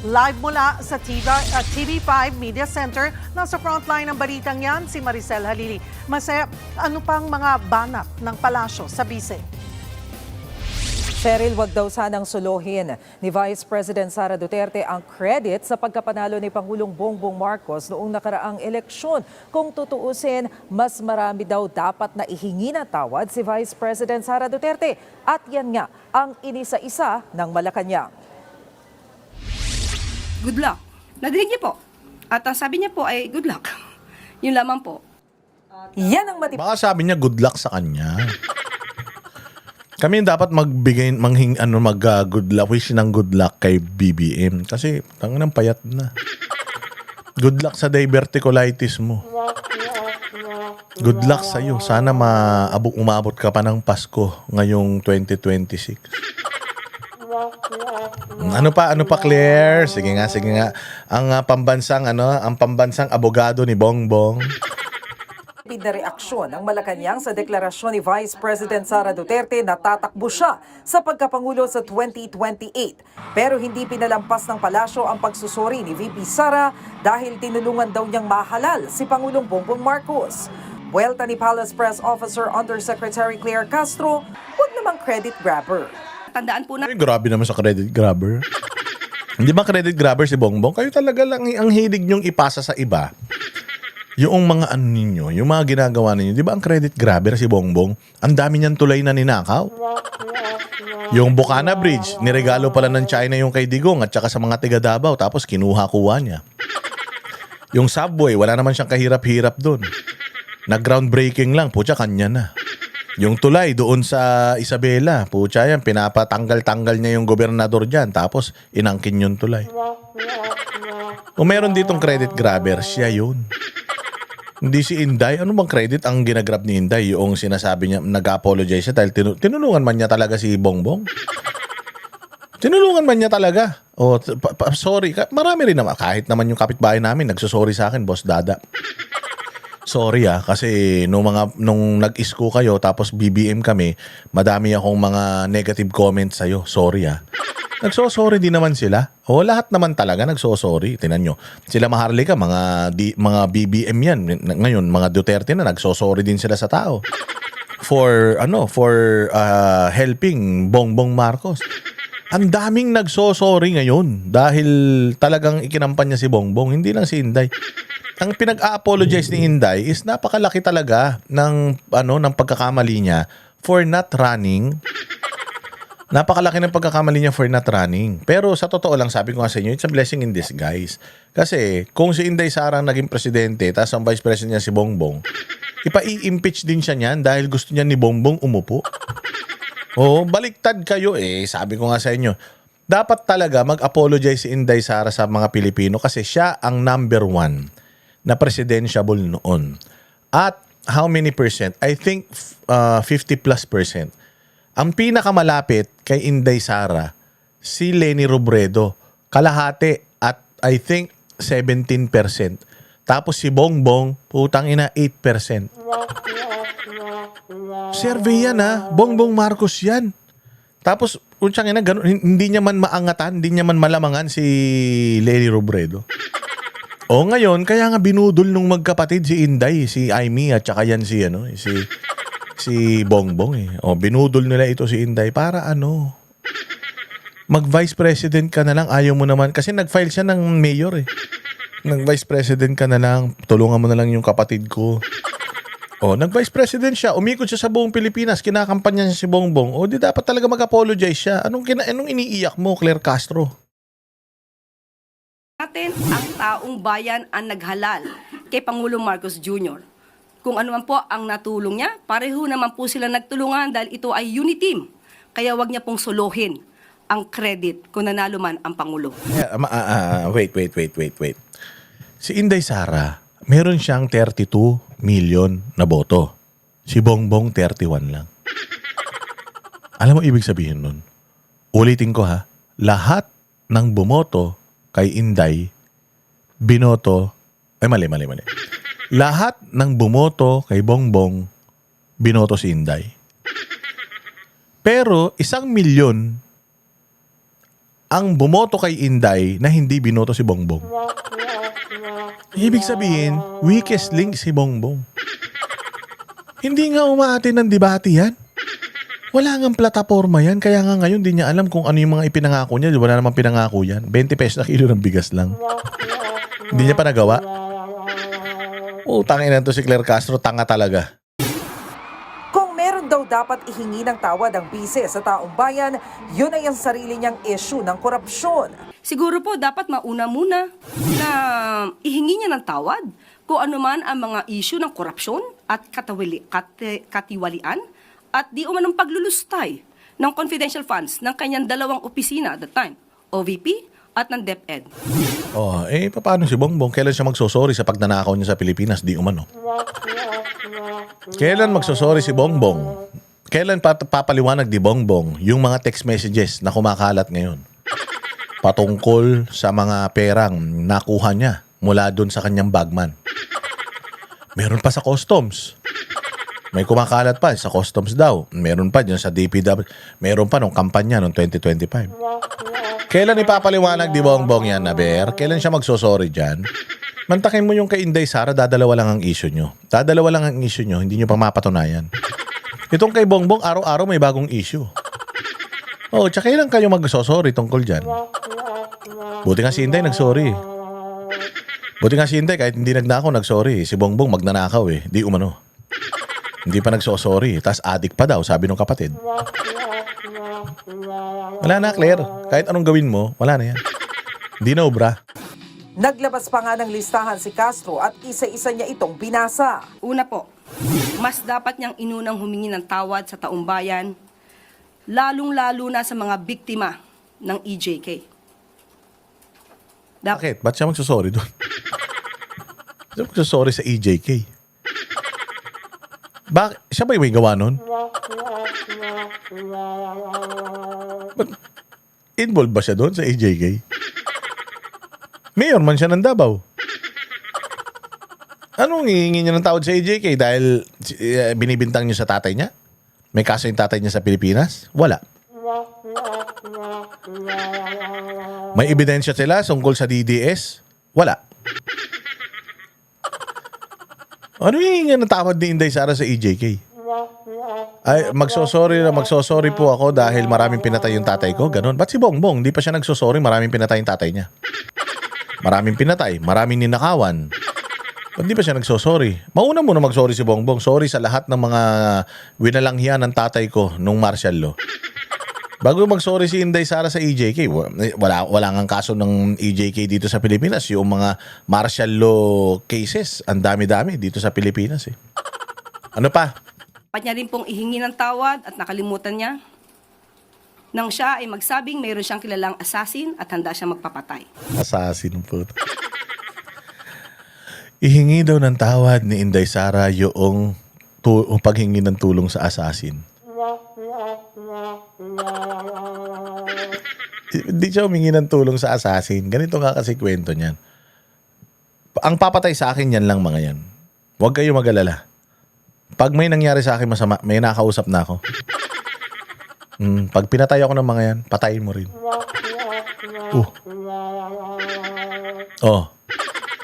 Live mula sa TV5 Media Center, nasa frontline ng balitang yan si Maricel Halili. Masaya, ano pang mga banat ng palasyo sa bise? Cheryl, wag daw sanang suluhin ni Vice President Sara Duterte ang credit sa pagkapanalo ni Pangulong Bongbong Marcos noong nakaraang eleksyon. Kung tutuusin, mas marami daw dapat na ihingi na tawad si Vice President Sara Duterte. At yan nga ang inisa-isa ng Malacanang. Good luck. Nadinig niya po. At sabi niya po ay good luck. Yun lamang po. Yan ang Baka sabi niya good luck sa kanya. Kami dapat magbigay good luck, wish ng good luck kay BBM kasi tangan ng payat na. Good luck sa diverticulitis mo. Good luck sa iyo. Sana umabot ka pa ng Pasko ngayong 2026. Ano pa Claire? Sige nga. Ang pambansang abogado ni Bongbong. Na reaksyon ng Malacanang sa deklarasyon ni Vice President Sara Duterte na tatakbo siya sa pagkapangulo sa 2028. Pero hindi pinalampas ng palasyo ang pagsusuri ni VP Sara dahil tinulungan daw niyang mahalal si Pangulong Bongbong Marcos. Buwelta ni Palace Press Officer Undersecretary Claire Castro, huwag namang credit grabber. Tandaan po na... Ay, grabe naman sa credit grabber. Hindi ba credit grabber si Bongbong? Kayo talaga lang ang hilig niyong ipasa sa iba. Yung mga ano ninyo, yung mga ginagawa ninyo, di ba ang credit grabber si Bongbong? Ang dami niyang tulay na ninakaw. Yung Bukana Bridge, niregalo pala ng China yung kay Digong at saka sa mga tiga Davao, tapos kinuha-kuha niya. Yung subway, wala naman siyang kahirap-hirap doon. Nag-groundbreaking lang, putya, kanya na. Yung tulay doon sa Isabela, putya yan, pinapatanggal-tanggal niya yung gobernador dyan, tapos inangkin yung tulay. Kung meron ditong credit grabber, siya yun. Hindi si Inday. Ano bang credit ang ginagrab ni Inday? Yung sinasabi niya, nag-apologize siya dahil tinulungan man niya talaga si Bongbong. Tinulungan man niya talaga. Oh, sorry. Marami rin naman. Kahit naman yung kapitbahay namin, nagsusorry sa akin, Boss Dada. Sorry kasi nung nag-isko kayo tapos BBM kami, madami akong mga negative comments sa'yo. Sorry Nagsosorry din naman sila. O lahat naman talaga nagsosorry. Tingnan nyo. Sila Maharlika, mga BBM yan. Ngayon, mga Duterte na nagsosorry din sila sa tao. For helping Bongbong Marcos. Ang daming nagsosorry ngayon dahil talagang ikinampan niya si Bongbong. Hindi lang si Inday. Ang pinag-a-apologize ni Inday is napakalaki talaga ng pagkakamali niya for not running. Napakalaki ng pagkakamali niya for not running. Pero sa totoo lang, sabi ko nga sa inyo, it's a blessing in disguise. Kasi kung si Inday Sara naging presidente, tapos ang vice president niya si Bongbong, ipa-i-impeach din siya niyan dahil gusto niya ni Bongbong umupo. Oo, baliktad kayo sabi ko nga sa inyo. Dapat talaga mag-apologize si Inday Sara sa mga Pilipino kasi siya ang number 1 na presidentiable noon. At how many percent? I think 50+%. Ang pinakamalapit kay Inday Sara, si Leni Robredo, kalahati at I think 17%. Tapos si Bongbong, putang ina, 8%. Survey yan Bongbong Marcos yan. Tapos, putang ina, hindi niya man maangatan, hindi niya man malamangan si Leni Robredo. O ngayon, kaya nga binudol nung magkapatid si Inday, si Aimee at saka yan si Bongbong O binudol nila ito si Inday para mag-vice president ka na lang, ayaw mo naman kasi nag-file siya ng mayor Nag-vice president ka na lang, tulungan mo na lang yung kapatid ko. Nag-vice president siya, umikot siya sa buong Pilipinas, kinakampanya niya si Bongbong. Di dapat talaga mag-apologize siya. Anong iniiyak mo, Claire Castro? Natin ang taong bayan ang naghalal kay Pangulong Marcos Jr. Kung ano man po ang natulong niya, pareho naman po sila nagtulungan dahil ito ay unity team. Kaya wag niya pong suluhin ang credit kung nanalo man ang Pangulo. Wait. Si Inday Sara, meron siyang 32 million na boto. Si Bongbong, 31 lang. Alam mo ibig sabihin nun? Ulitin ko lahat ng bumoto kay Inday, binoto, mali. Lahat ng bumoto kay Bongbong, binoto si Inday. Pero 1 milyon ang bumoto kay Inday na hindi binoto si Bongbong. Ibig sabihin, weakest link si Bongbong. Hindi nga umaatin ng debate yan. Wala nga plataforma yan. Kaya nga ngayon, di niya alam kung ano yung mga ipinangako niya. Wala namang pinangako yan. 20 pesos na kilo ng bigas lang. Hindi niya pa nagawa. Tangin na to si Claire Castro, tanga talaga. Kung meron daw dapat ihingi ng tawad ang bise sa taong bayan, yun ay ang sarili niyang issue ng korupsyon. Siguro po dapat mauna muna na ihingi niya ng tawad kung ano man ang mga issue ng korupsyon at katiwalian at di umanong paglulustay ng confidential funds ng kanyang 2 opisina at the time, OVP at ng DepEd. Paano si Bongbong? Kailan siya magsosorry sa pagnanakaw niya sa Pilipinas? Di umano. Kailan magsosorry si Bongbong? Kailan papaliwanag di Bongbong yung mga text messages na kumakalat ngayon? Patungkol sa mga perang nakuha niya mula doon sa kanyang bagman. Meron pa sa customs. May kumakalat pa sa customs daw. Meron pa dyan sa DPW. Meron pa nung kampanya noong 2025. Kailan ipapaliwanag di Bongbong yan, Naber? Kailan siya magsosorry dyan? Mantakin mo yung kay Inday Sara, dadalawa lang ang issue nyo. Hindi nyo pa mapatunayan. Itong kay Bongbong, araw-araw may bagong issue. Tsaka kailan kayo magsosorry tungkol dyan? Buti nga si Inday nagsorry. Buti nga si Inday, kahit hindi nagnakaw, nag-sorry. Si Bongbong magnanakaw eh. Di umano. Hindi pa nagso-sorry. Tapos addict pa daw, sabi ng kapatid. Wala na, Claire. Kahit anong gawin mo, wala na yan. Hindi na obra. Naglabas pa nga ng listahan si Castro at isa-isa niya itong binasa. Una po, mas dapat niyang inunang humingi ng tawad sa taong bayan, lalong-lalo na sa mga biktima ng EJK. Bakit? Ba't siya magsusorry doon? Siya magsusorry sa EJK? Bakit? Siya ba yung may gawa nun? Involved ba siya doon sa EJK? Mayor man siya ng Davao. Anong hihingi niya ng tawad sa EJK? Dahil binibintang niyo sa tatay niya? May kaso yung tatay niya sa Pilipinas? Wala. May ebidensya sila tungkol sa DDS? Wala. Ano hihingi ng tawad ni Inday Sara sa EJK? Ay, magsosorry po ako dahil maraming pinatay yung tatay ko. Ganon. Ba't si Bongbong? Hindi pa siya nagsosorry, maraming pinatay yung tatay niya. Maraming pinatay, maraming ninakawan. Ba't di pa siya nagsosorry? Mauna muna magsorry si Bongbong. Sorry sa lahat ng mga winalanghian ng tatay ko nung martial law. Bago magsorry si Inday Sara sa EJK, wala ngang kaso ng EJK dito sa Pilipinas. Yung mga martial law cases, ang dami-dami dito sa Pilipinas eh. Ano pa? Dapat niya rin pong ihingi ng tawad at nakalimutan niya nang siya ay magsabing mayroon siyang kilalang assassin at handa siyang magpapatay. Assassin po. Ihingi daw ng tawad ni Inday Sara yung paghingi ng tulong sa assassin. Hindi siya humingi ng tulong sa assassin. Ganito nga kasi kwento niyan. Ang papatay sa akin yan lang mga yan. Huwag kayo mag-alala. Pag may nangyari sa akin masama, may nakausap na ako. Pag pinatay ako ng mga yan, patayin mo rin.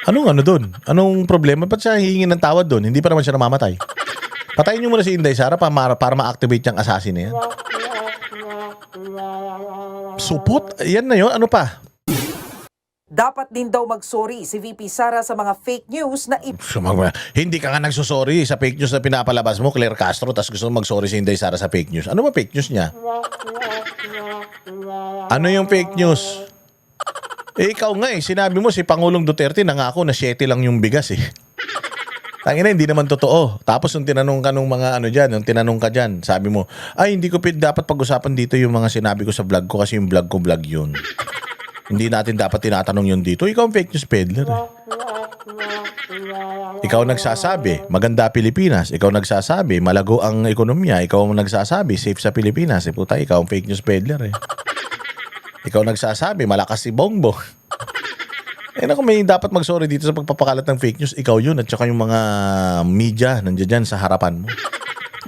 Anong ano dun? Anong problema? Ba't siya hihingi ng tawad dun? Hindi pa naman siya namamatay. Patayin niyo muna si Inday Sara para ma-activate yung assassin na yan. Supot? Yan na yun. Ano pa? Dapat din daw magsorry si VP Sara sa mga fake news na Hindi ka nga nagsusorry sa fake news na pinapalabas mo, Claire Castro, tapos gusto mo magsorry si Inday Sara sa fake news. Ano ba fake news niya? Ano yung fake news? Ikaw nga sinabi mo si Pangulong Duterte nangako na 7 lang yung bigas eh. Tangina, hindi naman totoo. Tapos yung tinanong ka nung mga yung tinanong ka dyan, sabi mo, ay hindi ko dapat pag-usapan dito yung mga sinabi ko sa vlog ko kasi yung vlog ko vlog yun. Hindi natin dapat tinatanong yun dito. Ikaw ang fake news peddler. Ikaw nagsasabi, maganda Pilipinas. Ikaw nagsasabi, malago ang ekonomiya. Ikaw ang nagsasabi, safe sa Pilipinas. Puta, ikaw ang fake news peddler eh. Ikaw nagsasabi, malakas si Bongbong. Naku, may dapat mag-sorry dito sa pagpapakalat ng fake news. Ikaw yun at saka yung mga media nandiyan dyan sa harapan mo.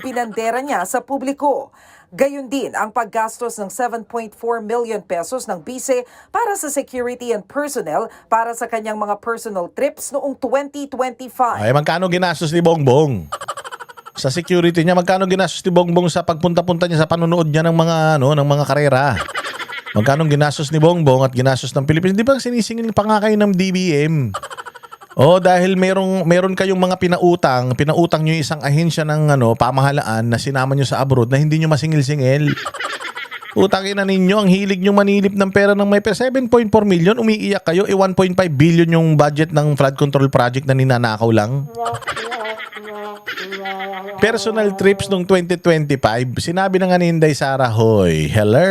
pinandera niya sa publiko. Gayon din ang paggastos ng 7.4 million pesos ng bise para sa security and personnel para sa kanyang mga personal trips noong 2025. Ay, magkano ginastos ni Bongbong? Sa security niya, magkano ginastos ni Bongbong sa pagpunta-punta niya sa panonood niya ng mga ng mga karera? Magkano ginastos ni Bongbong at ginastos ng Pilipinas? Di ba sinisingil pa nga kayo ng DBM? Oh, dahil meron kayong mga pinautang nyo yung isang ahensya ng pamahalaan na sinama nyo sa abroad na hindi nyo masingil-singil. Utangin na ninyo, ang hilig nyo manilip ng pera ng may 7.4 million, umiiyak kayo, 1.5 billion yung budget ng flood control project na ninanakaw lang. Personal trips nung 2025, sinabi na nga ni Inday Sara, hoy, hello.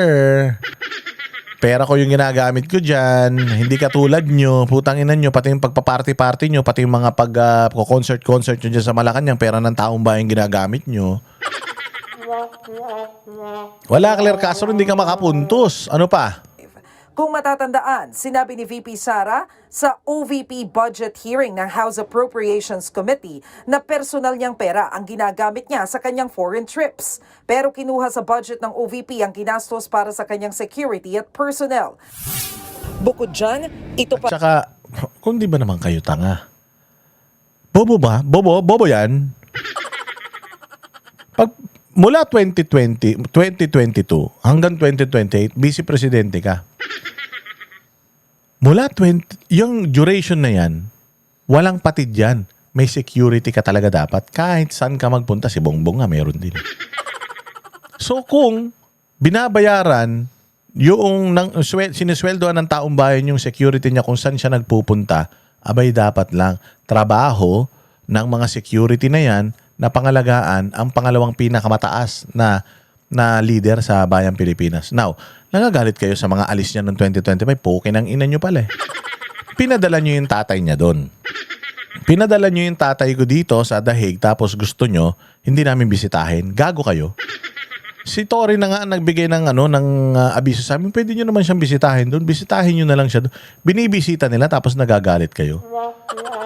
Pera ko yung ginagamit ko dyan. Hindi katulad nyo. Putanginan nyo. Pati yung pagpa-party-party nyo. Pati yung mga pag-concert nyo dyan sa Malacanang. Pera ng taong bayan ginagamit nyo. Wala, Claire Castro. Hindi ka makapuntos. Ano pa? Kung matatandaan, sinabi ni VP Sara sa OVP budget hearing ng House Appropriations Committee na personal niyang pera ang ginagamit niya sa kanyang foreign trips. Pero kinuha sa budget ng OVP ang ginastos para sa kanyang security at personnel. Bukod dyan, ito pa... At saka, kung di ba naman kayo tanga? Bobo ba? Bobo yan? Pag mula 2022 hanggang 2028, vice presidente ka. Mula yung duration na yan, Walang patid yan. May security ka talaga dapat. Kahit saan ka magpunta, si Bongbong nga meron din. So kung binabayaran yung sinisweldoan ng taong bayan yung security niya kung saan siya nagpupunta, abay dapat lang trabaho ng mga security na yan na pangalagaan ang pangalawang pinakamataas na leader sa bayang Pilipinas. Now, nagagalit kayo sa mga alis niya noong 2025, poke ng ina nyo pala eh. Pinadala nyo yung tatay niya doon. Pinadala nyo yung tatay ko dito sa Dahig tapos gusto nyo, hindi namin bisitahin. Gago kayo. Si Tory na nga nagbigay ng abiso sa amin, pwede nyo naman siyang bisitahin doon. Bisitahin nyo na lang siya doon. Binibisita nila tapos nagagalit kayo.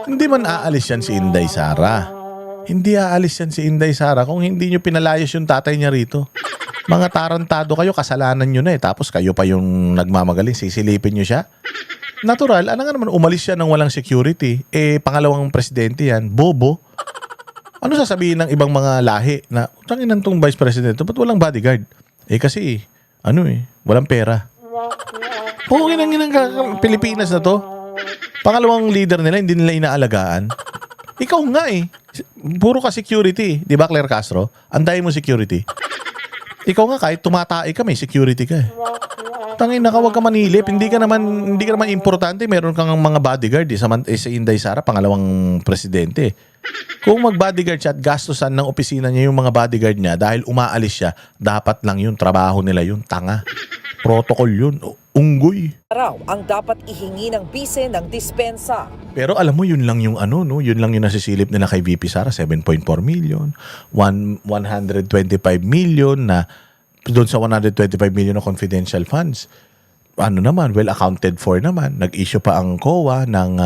Hindi man aalis yan si Inday Sara. Hindi aalis yan si Inday Sara kung hindi nyo pinalayas yung tatay niya rito. Mga tarantado kayo, kasalanan nyo na eh. Tapos kayo pa yung nagmamagaling, sisilipin nyo siya. Natural, ano nga naman, umalis siya ng walang security. Pangalawang presidente yan, bobo. Ano sasabihin ng ibang mga lahi na, tanginan tong vice president, ba't walang bodyguard? Kasi, walang pera. Pugin ang Pilipinas na to. Pangalawang leader nila, hindi nila inaalagaan. Ikaw nga puro ka security. Di ba, Claire Castro? Anday mo security. Ikaw nga, kahit tumatai ka, may security ka Tangin na ka, huwag ka manilip. Hindi ka naman importante. Meron kang mga bodyguard sa Inday Sara, pangalawang presidente. Kung mag-bodyguard siya at gastusan ng opisina niya yung mga bodyguard niya dahil umaalis siya, dapat lang yung trabaho nila yun. Tanga. Protocol yun. Unggoy. Araw ang dapat ihingi ng bise ng dispensa. Pero alam mo, yun lang yung yun lang yung nasisilip nila kay VP Sara, 7.4 million, 125 million na doon sa 125 million na confidential funds. Well accounted for naman. Nag-issue pa ang COA ng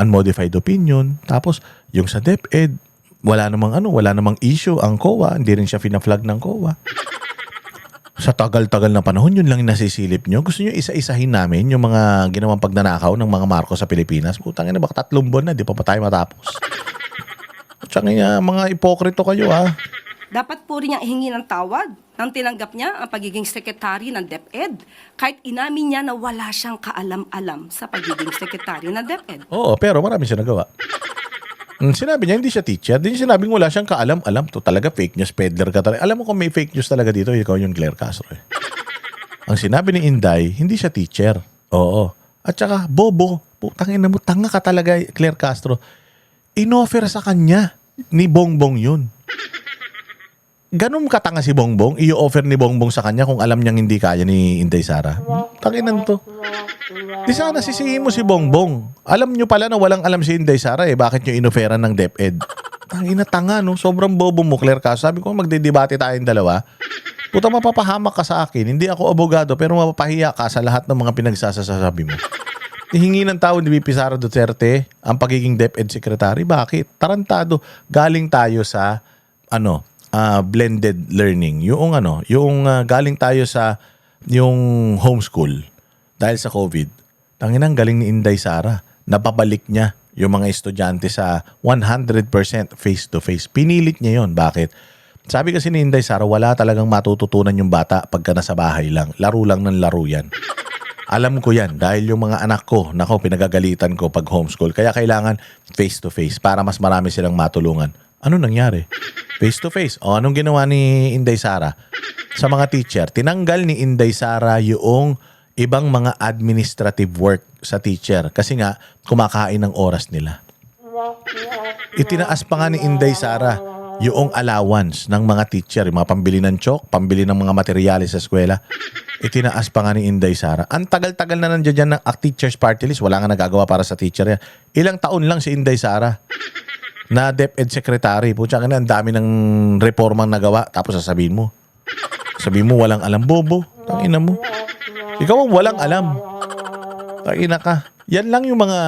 unmodified opinion. Tapos, yung sa DepEd, wala namang issue ang COA. Hindi rin siya fina-flag ng COA. Sa tagal-tagal na panahon, yun lang yung nasisilip nyo. Gusto nyo isa-isahin namin yung mga ginawang pagnanakaw ng mga Marcos sa Pilipinas. Putangin na, baka 3 buwan na, di pa tayo matapos. Tsaka mga ipokrito kayo Dapat po rin niyang ihingi ng tawad nang tinanggap niya ang pagiging sekretary ng DepEd. Kahit inamin niya na wala siyang kaalam-alam sa pagiging sekretary ng DepEd. Oo, pero marami siya nagawa. Sinabi niya, hindi siya teacher. Hindi niya sinabing wala siyang kaalam-alam. To talaga fake news peddler ka talaga. Alam mo kung may fake news talaga dito, ikaw yung Claire Castro. Ang sinabi ni Inday, hindi siya teacher. Oo. At saka, bobo. Putangin na mo, tanga ka talaga, Claire Castro. Inoffer sa kanya ni Bongbong yun. Ganun katanga si Bongbong, i-offer ni Bongbong sa kanya kung alam niyang hindi kaya ni Inday Sara. Tanginan to. Di sana sisihin mo si Bongbong. Alam niyo pala na walang alam si Inday Sara bakit niyo inoferan ng DepEd? Tangina tanga sobrang bobo mo, Claire Castro. Sabi ko magdedebate tayong dalawa. Puta, mapapahamak ka sa akin. Hindi ako abogado pero mapapahiya ka sa lahat ng mga pinagsasasabi mo. Hihingi ng tawad ni VP Sara Duterte ang pagiging DepEd secretary. Bakit? Tarantado. Galing tayo sa blended learning. Yung galing tayo sa yung homeschool dahil sa COVID. Tanginang galing ni Inday Sara. Napabalik niya yung mga estudyante sa 100% face-to-face. Pinilit niya yon. Bakit? Sabi kasi ni Inday Sara, wala talagang matututunan yung bata pagka nasa bahay lang. Laro lang ng laro yan. Alam ko yan dahil yung mga anak ko, pinagagalitan ko pag homeschool. Kaya kailangan face-to-face para mas marami silang matulungan. Ano nangyari? Face-to-face. Anong ginawa ni Inday Sara? Sa mga teacher, tinanggal ni Inday Sara yung ibang mga administrative work sa teacher kasi nga kumakain ng oras nila. Itinaas pa nga ni Inday Sara yung allowance ng mga teacher, yung mga pambili ng chalk, pambili ng mga materyales sa eskwela. Itinaas pa nga ni Inday Sara. Ang tagal-tagal na nandiyan dyan ng teachers party list, wala nga nagagawa para sa teacher yan. Ilang taon lang si Inday Sara na DepEd secretary. Pucha ka na, ang dami ng reformang nagawa. Tapos sasabihin mo walang alam, bobo. Tangina mo. Ikaw ang walang alam. Tangina ka. Yan lang yung mga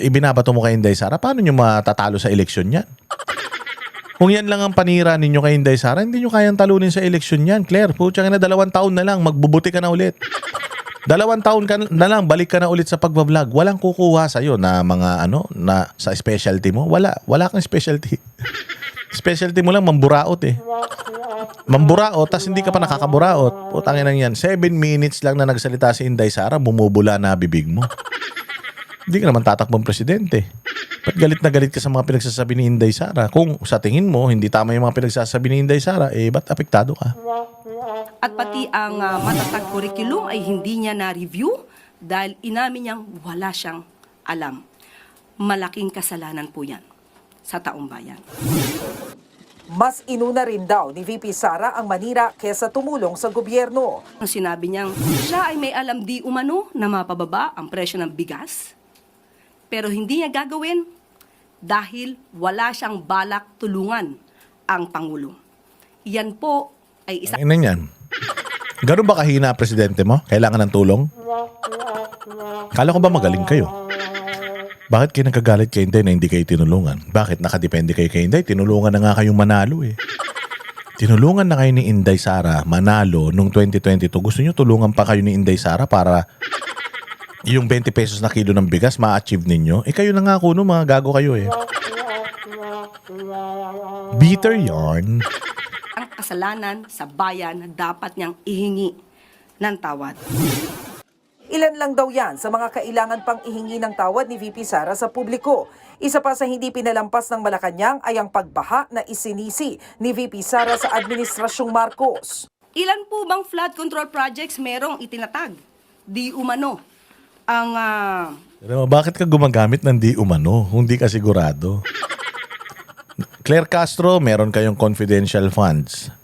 ibinabato mo kay Inday Sara. Paano nyo matatalo sa eleksyon yan? Kung yan lang ang panira ninyo kay Inday Sara, hindi nyo kayang talunin sa eleksyon yan. Claire, pucha ka na, 2 taon na lang, magbubuti ka na ulit. 2 taon ka na lang, balik ka na ulit sa pagbablog. Walang kukuha sa'yo na mga na sa specialty mo. Wala kang specialty. Specialty mo lang, mamburaot Mamburaot, tas hindi ka pa nakakaburaot. Putangin lang yan. 7 minutes lang na nagsalita si Inday Sara, bumubula na bibig mo. Hindi ka naman tatakbong presidente. Ba't galit na galit ka sa mga pinagsasabi ni Inday Sara? Kung sa tingin mo, hindi tama yung mga pinagsasabi ni Inday Sara, ba't apektado ka? At pati ang matatag curriculum ay hindi niya na-review dahil inamin niyang wala siyang alam. Malaking kasalanan po yan sa taong bayan. Mas inuna rin daw ni VP Sara ang Manila kesa tumulong sa gobyerno. Sinabi niyang siya ay may alam di umano na mapababa ang presyo ng bigas, pero hindi niya gagawin dahil wala siyang balak tulungan ang Pangulo. Yan po ay isa... Ano yan? Ganun ba kahina presidente mo? Kailangan ng tulong? Kala ko ba magaling kayo? Bakit kayo nagkagalit kay Inday na hindi kayo tinulungan? Bakit nakadepende kayo kay Inday? Tinulungan na nga kayong manalo eh. Tinulungan na kayo ni Inday Sara manalo nung 2022. Gusto nyo tulungan pa kayo ni Inday Sara para yung 20 pesos na kilo ng bigas ma-achieve ninyo? Kayo na nga kuno, mga gago kayo eh. Bitter yarn. Ang kasalanan sa bayan na dapat niyang ihingi ng tawad. Ilan lang daw yan sa mga kailangan pang ihingi ng tawad ni VP Sara sa publiko. Isa pa sa hindi pinalampas ng Malacanang ay ang pagbaha na isinisi ni VP Sara sa Administrasyong Marcos. Ilan po bang flood control projects merong itinatag? Di umano. Ang Pero bakit ka gumagamit ng di umano? Hindi ka sigurado. Claire Castro, meron kayong confidential funds.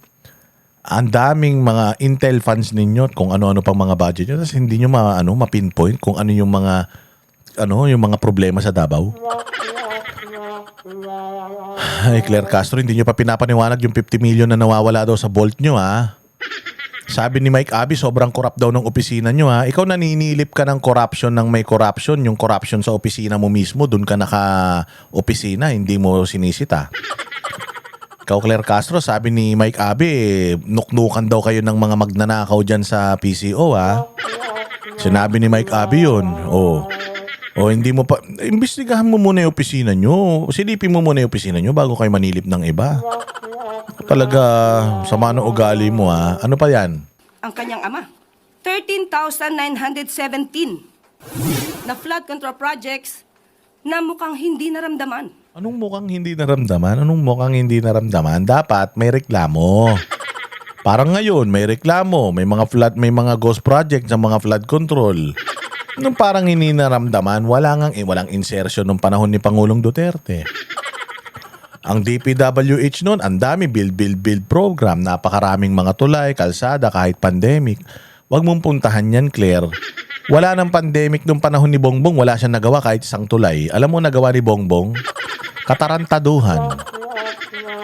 Ang daming mga intel funds ninyo at kung ano-ano pang mga budget nyo, tapos hindi nyo ma-pinpoint kung ano yung mga problema sa Davao. Ay, Claire Castro, hindi nyo pa pinapaniwanag yung 50 million na nawawala daw sa vault nyo, ha? Sabi ni Mike Abby, sobrang corrupt daw ng opisina nyo, ha? Ikaw naninilip ka ng corruption ng may corruption, yung corruption sa opisina mo mismo, dun ka naka-opisina, hindi mo sinisita. Ikaw, Claire Castro, sabi ni Mike Abby, nuknukan daw kayo ng mga magnanakaw dyan sa PCO, ha? Sinabi ni Mike Abby yun. O hindi mo pa, imbestigahan mo muna yung opisina nyo. Silipin mo muna yung opisina nyo bago kayo manilip ng iba. Talaga, sama ng ugali mo, ha? Ano pa yan? ang kanyang ama. 13,917 na flood control projects na mukhang hindi naramdaman. Anong mukhang hindi naramdaman? Anong mukhang hindi naramdaman? Dapat may reklamo. Parang ngayon, may reklamo, may mga ghost project sa mga flood control. Nung parang hindi naramdaman, walang insertion nung panahon ni Pangulong Duterte. Ang DPWH noon, ang dami build program, napakaraming mga tulay, kalsada, kahit pandemic. Huwag mong puntahan yan, Claire. Wala nang pandemic nung panahon ni Bongbong, wala siyang nagawa kahit isang tulay. Alam mo nagawa ni Bongbong? Katarantaduhan.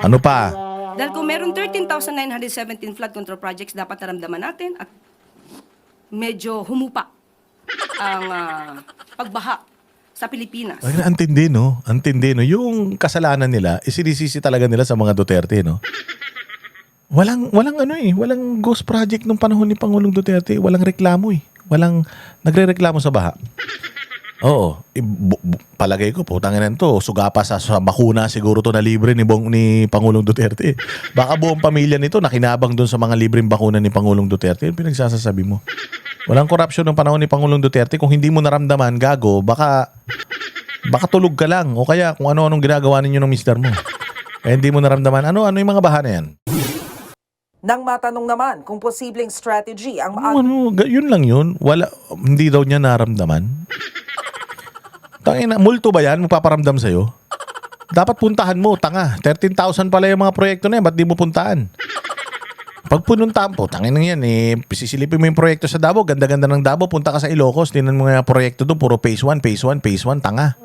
Ano pa? Dahil kung meron 13,917 flood control projects, dapat naramdaman natin at medyo humupa ang pagbaha sa Pilipinas. Ay, antindi, no? Antindi, no? Yung kasalanan nila, isinisisi talaga nila sa mga Duterte, no? Walang ghost project nung panahon ni Pangulong Duterte. Walang reklamo, eh. Walang nagre-reklamo sa baha. Oo, palagay ko, putanginan to, sugapa sa bakuna siguro to na libre ni Pangulong Duterte. Baka buong pamilya nito nakinabang dun sa mga libreng bakuna ni Pangulong Duterte. Yung pinagsasabi mo. Walang korupsyon ng panahon ni Pangulong Duterte. Kung hindi mo naramdaman, gago, baka tulog ka lang. O kaya kung ano-anong ginagawa ninyo ng mister mo. Hindi mo naramdaman, ano yung mga baha na yan? Nang matanong naman kung posibleng strategy ang... Yun lang yun. Hindi daw niya naramdaman. Tangina, multo ba yan? Magpaparamdam sa'yo? Dapat puntahan mo, tanga. 13,000 pala yung mga proyekto na yan. Ba't di mo puntahan? Pag pununtahan po, tangina yan eh. Sisilipin mo yung proyekto sa Davao. Ganda-ganda ng Davao. Punta ka sa Ilocos. Tingnan mo nga proyekto doon. Puro phase 1, tanga.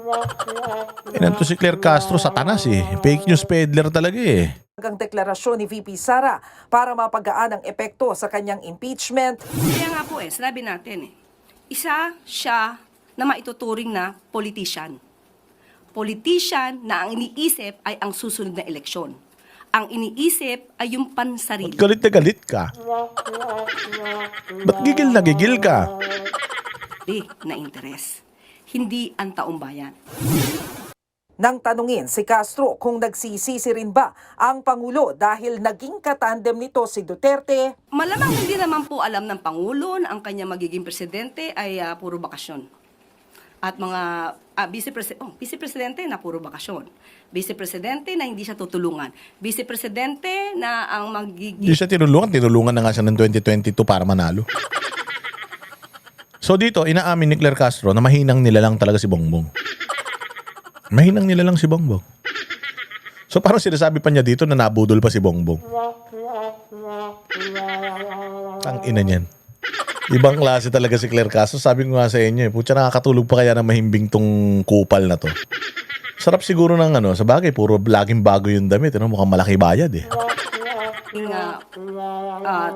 Yan to si Claire Castro, satanas eh. Fake news peddler talaga eh. Ang deklarasyon ni VP Sara para mapagaan ang epekto sa kanyang impeachment. Kaya nga po sinabi natin isa siya na maituturing na politician. Politician na ang iniisip ay ang susunod na eleksyon. Ang iniisip ay yung pansarili. Galit na galit ka. Ba't gigil na gigil ka? Na interes. Hindi ang taong bayan. Nang tanungin si Castro kung nagsisisi rin ba ang Pangulo dahil naging katandem nito si Duterte. Malamang hindi naman po alam ng Pangulo na ang kanya magiging presidente ay puro bakasyon. at mga Vice Presidente na puro bakasyon. Vice Presidente na hindi siya tutulungan. Vice Presidente na ang magiging... Hindi siya tinulungan na nga siya ng 2022 para manalo. So dito, inaamin ni Claire Castro na mahinang nila lang talaga si Bongbong. Mahinang nila lang si Bongbong. So parang sinasabi pa niya dito na nabudol pa si Bongbong. Ang ina niyan. Ibang klase talaga si Claire Castro. Sabi ko nga sa inyo, putya nakakatulog pa kaya na mahimbing tong kupal na to. Sarap siguro ng sa bagay, puro laging bago yung damit. Mukhang malaki bayad eh.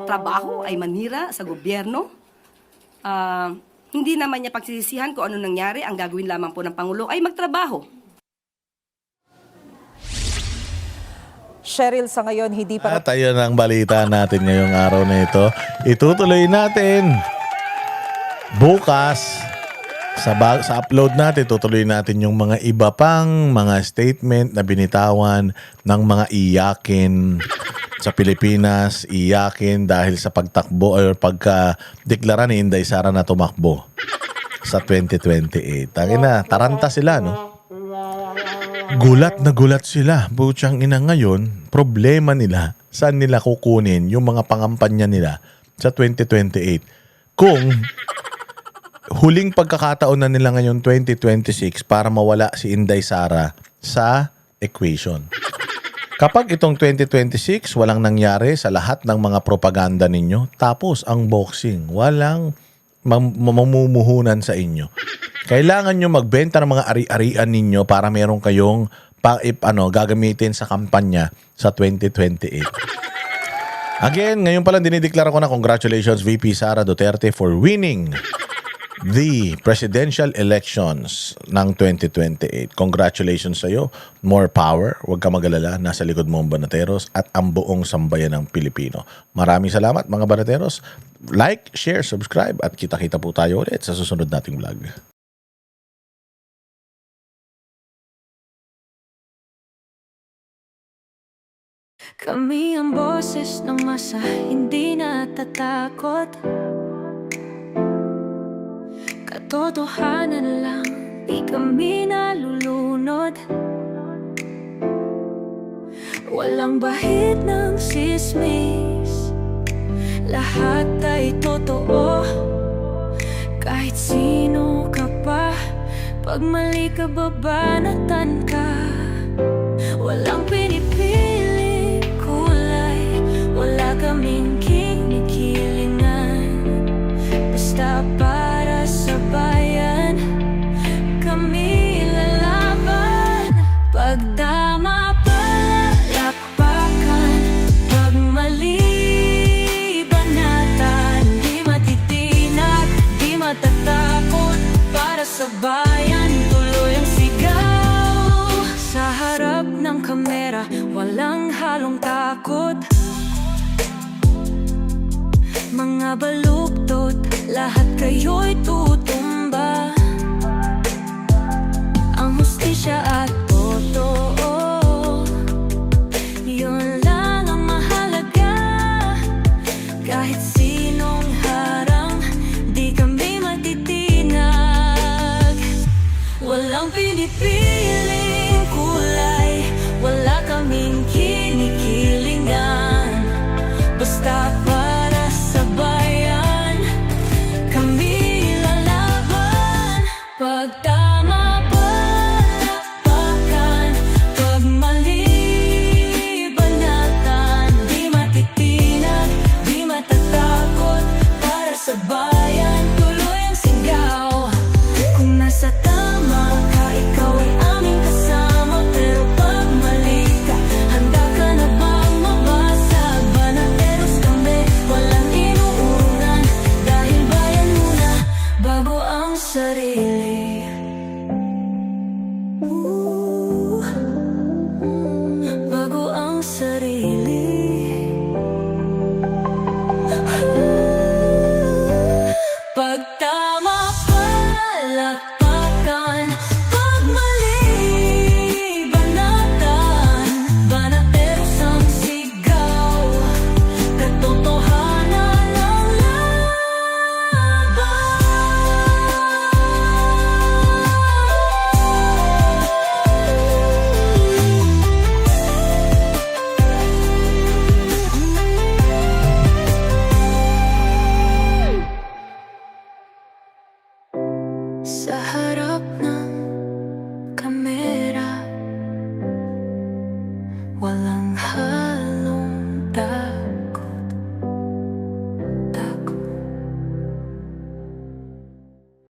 Trabaho ay manira sa gobyerno. Hindi naman niya pagsisisihan kung ano nangyari. Ang gagawin lamang po ng Pangulo ay magtrabaho. Cheryl, sa ngayon, hindi pa... At ayun ang balita natin ngayong araw na ito. Itutuloy natin. Bukas, sa upload natin, tutuloy natin yung mga iba pang mga statement na binitawan ng mga iyakin sa Pilipinas. Iyakin dahil sa pagtakbo o pagka-deklara ni Inday Sara na tumakbo sa 2028. Tangina, taranta sila, no? Gulat na gulat sila. Butsang ina ngayon, problema nila, saan nila kukunin yung mga pangampanya nila sa 2028. Kung huling pagkakataon na nila ngayon 2026 para mawala si Inday Sara sa equation. Kapag itong 2026 walang nangyari sa lahat ng mga propaganda ninyo, tapos ang boxing, walang mamumuhunan sa inyo. Kailangan nyo magbenta ng mga ari-arian ninyo para meron kayong gagamitin sa kampanya sa 2028. Again, ngayon palang dinideklara ko na congratulations VP Sara Duterte for winning the presidential elections ng 2028. Congratulations sa iyo. More power. Huwag ka mag-alala. Nasa likod mo ang Banateros at ang buong sambayan ng Pilipino. Maraming salamat mga Banateros. Like, share, subscribe at kita-kita po tayo ulit sa susunod nating vlog. Kami ang boses ng masa, hindi natatakot. Katotohanan lang, di kami nalulunod. Walang bahid ng sismis, lahat ay totoo. Kahit sino ka pa, pag mali ka babanatan ka. Walang pinipili kulay, wala kaming kinikilingan. Basta para sa bayan, kami lalaban. Pag tama palakpakan, pag mali banatan. Di matitinag, di matatakot, para sa bayan tuloy ang sigaw. Sa harap ng kamera, walang halong takot. Mga baluktot, lahat kayo'y tutumba. Ang hustisya at totoo, yun lang ang mahalaga. Kahit sinong harang, di kami matitinag. Walang pinipiling kulay, wala kaming kinikilingan. Basta para sa bayan, kami lalaban. Pag tama palakpakan, pag mali banatan. Di matitinag, di matatakot, para sa bayan tuloy ang sigaw. Kung nasa tama ka, ikaw ay aming kasama. Pero pag mali ka, handa lahat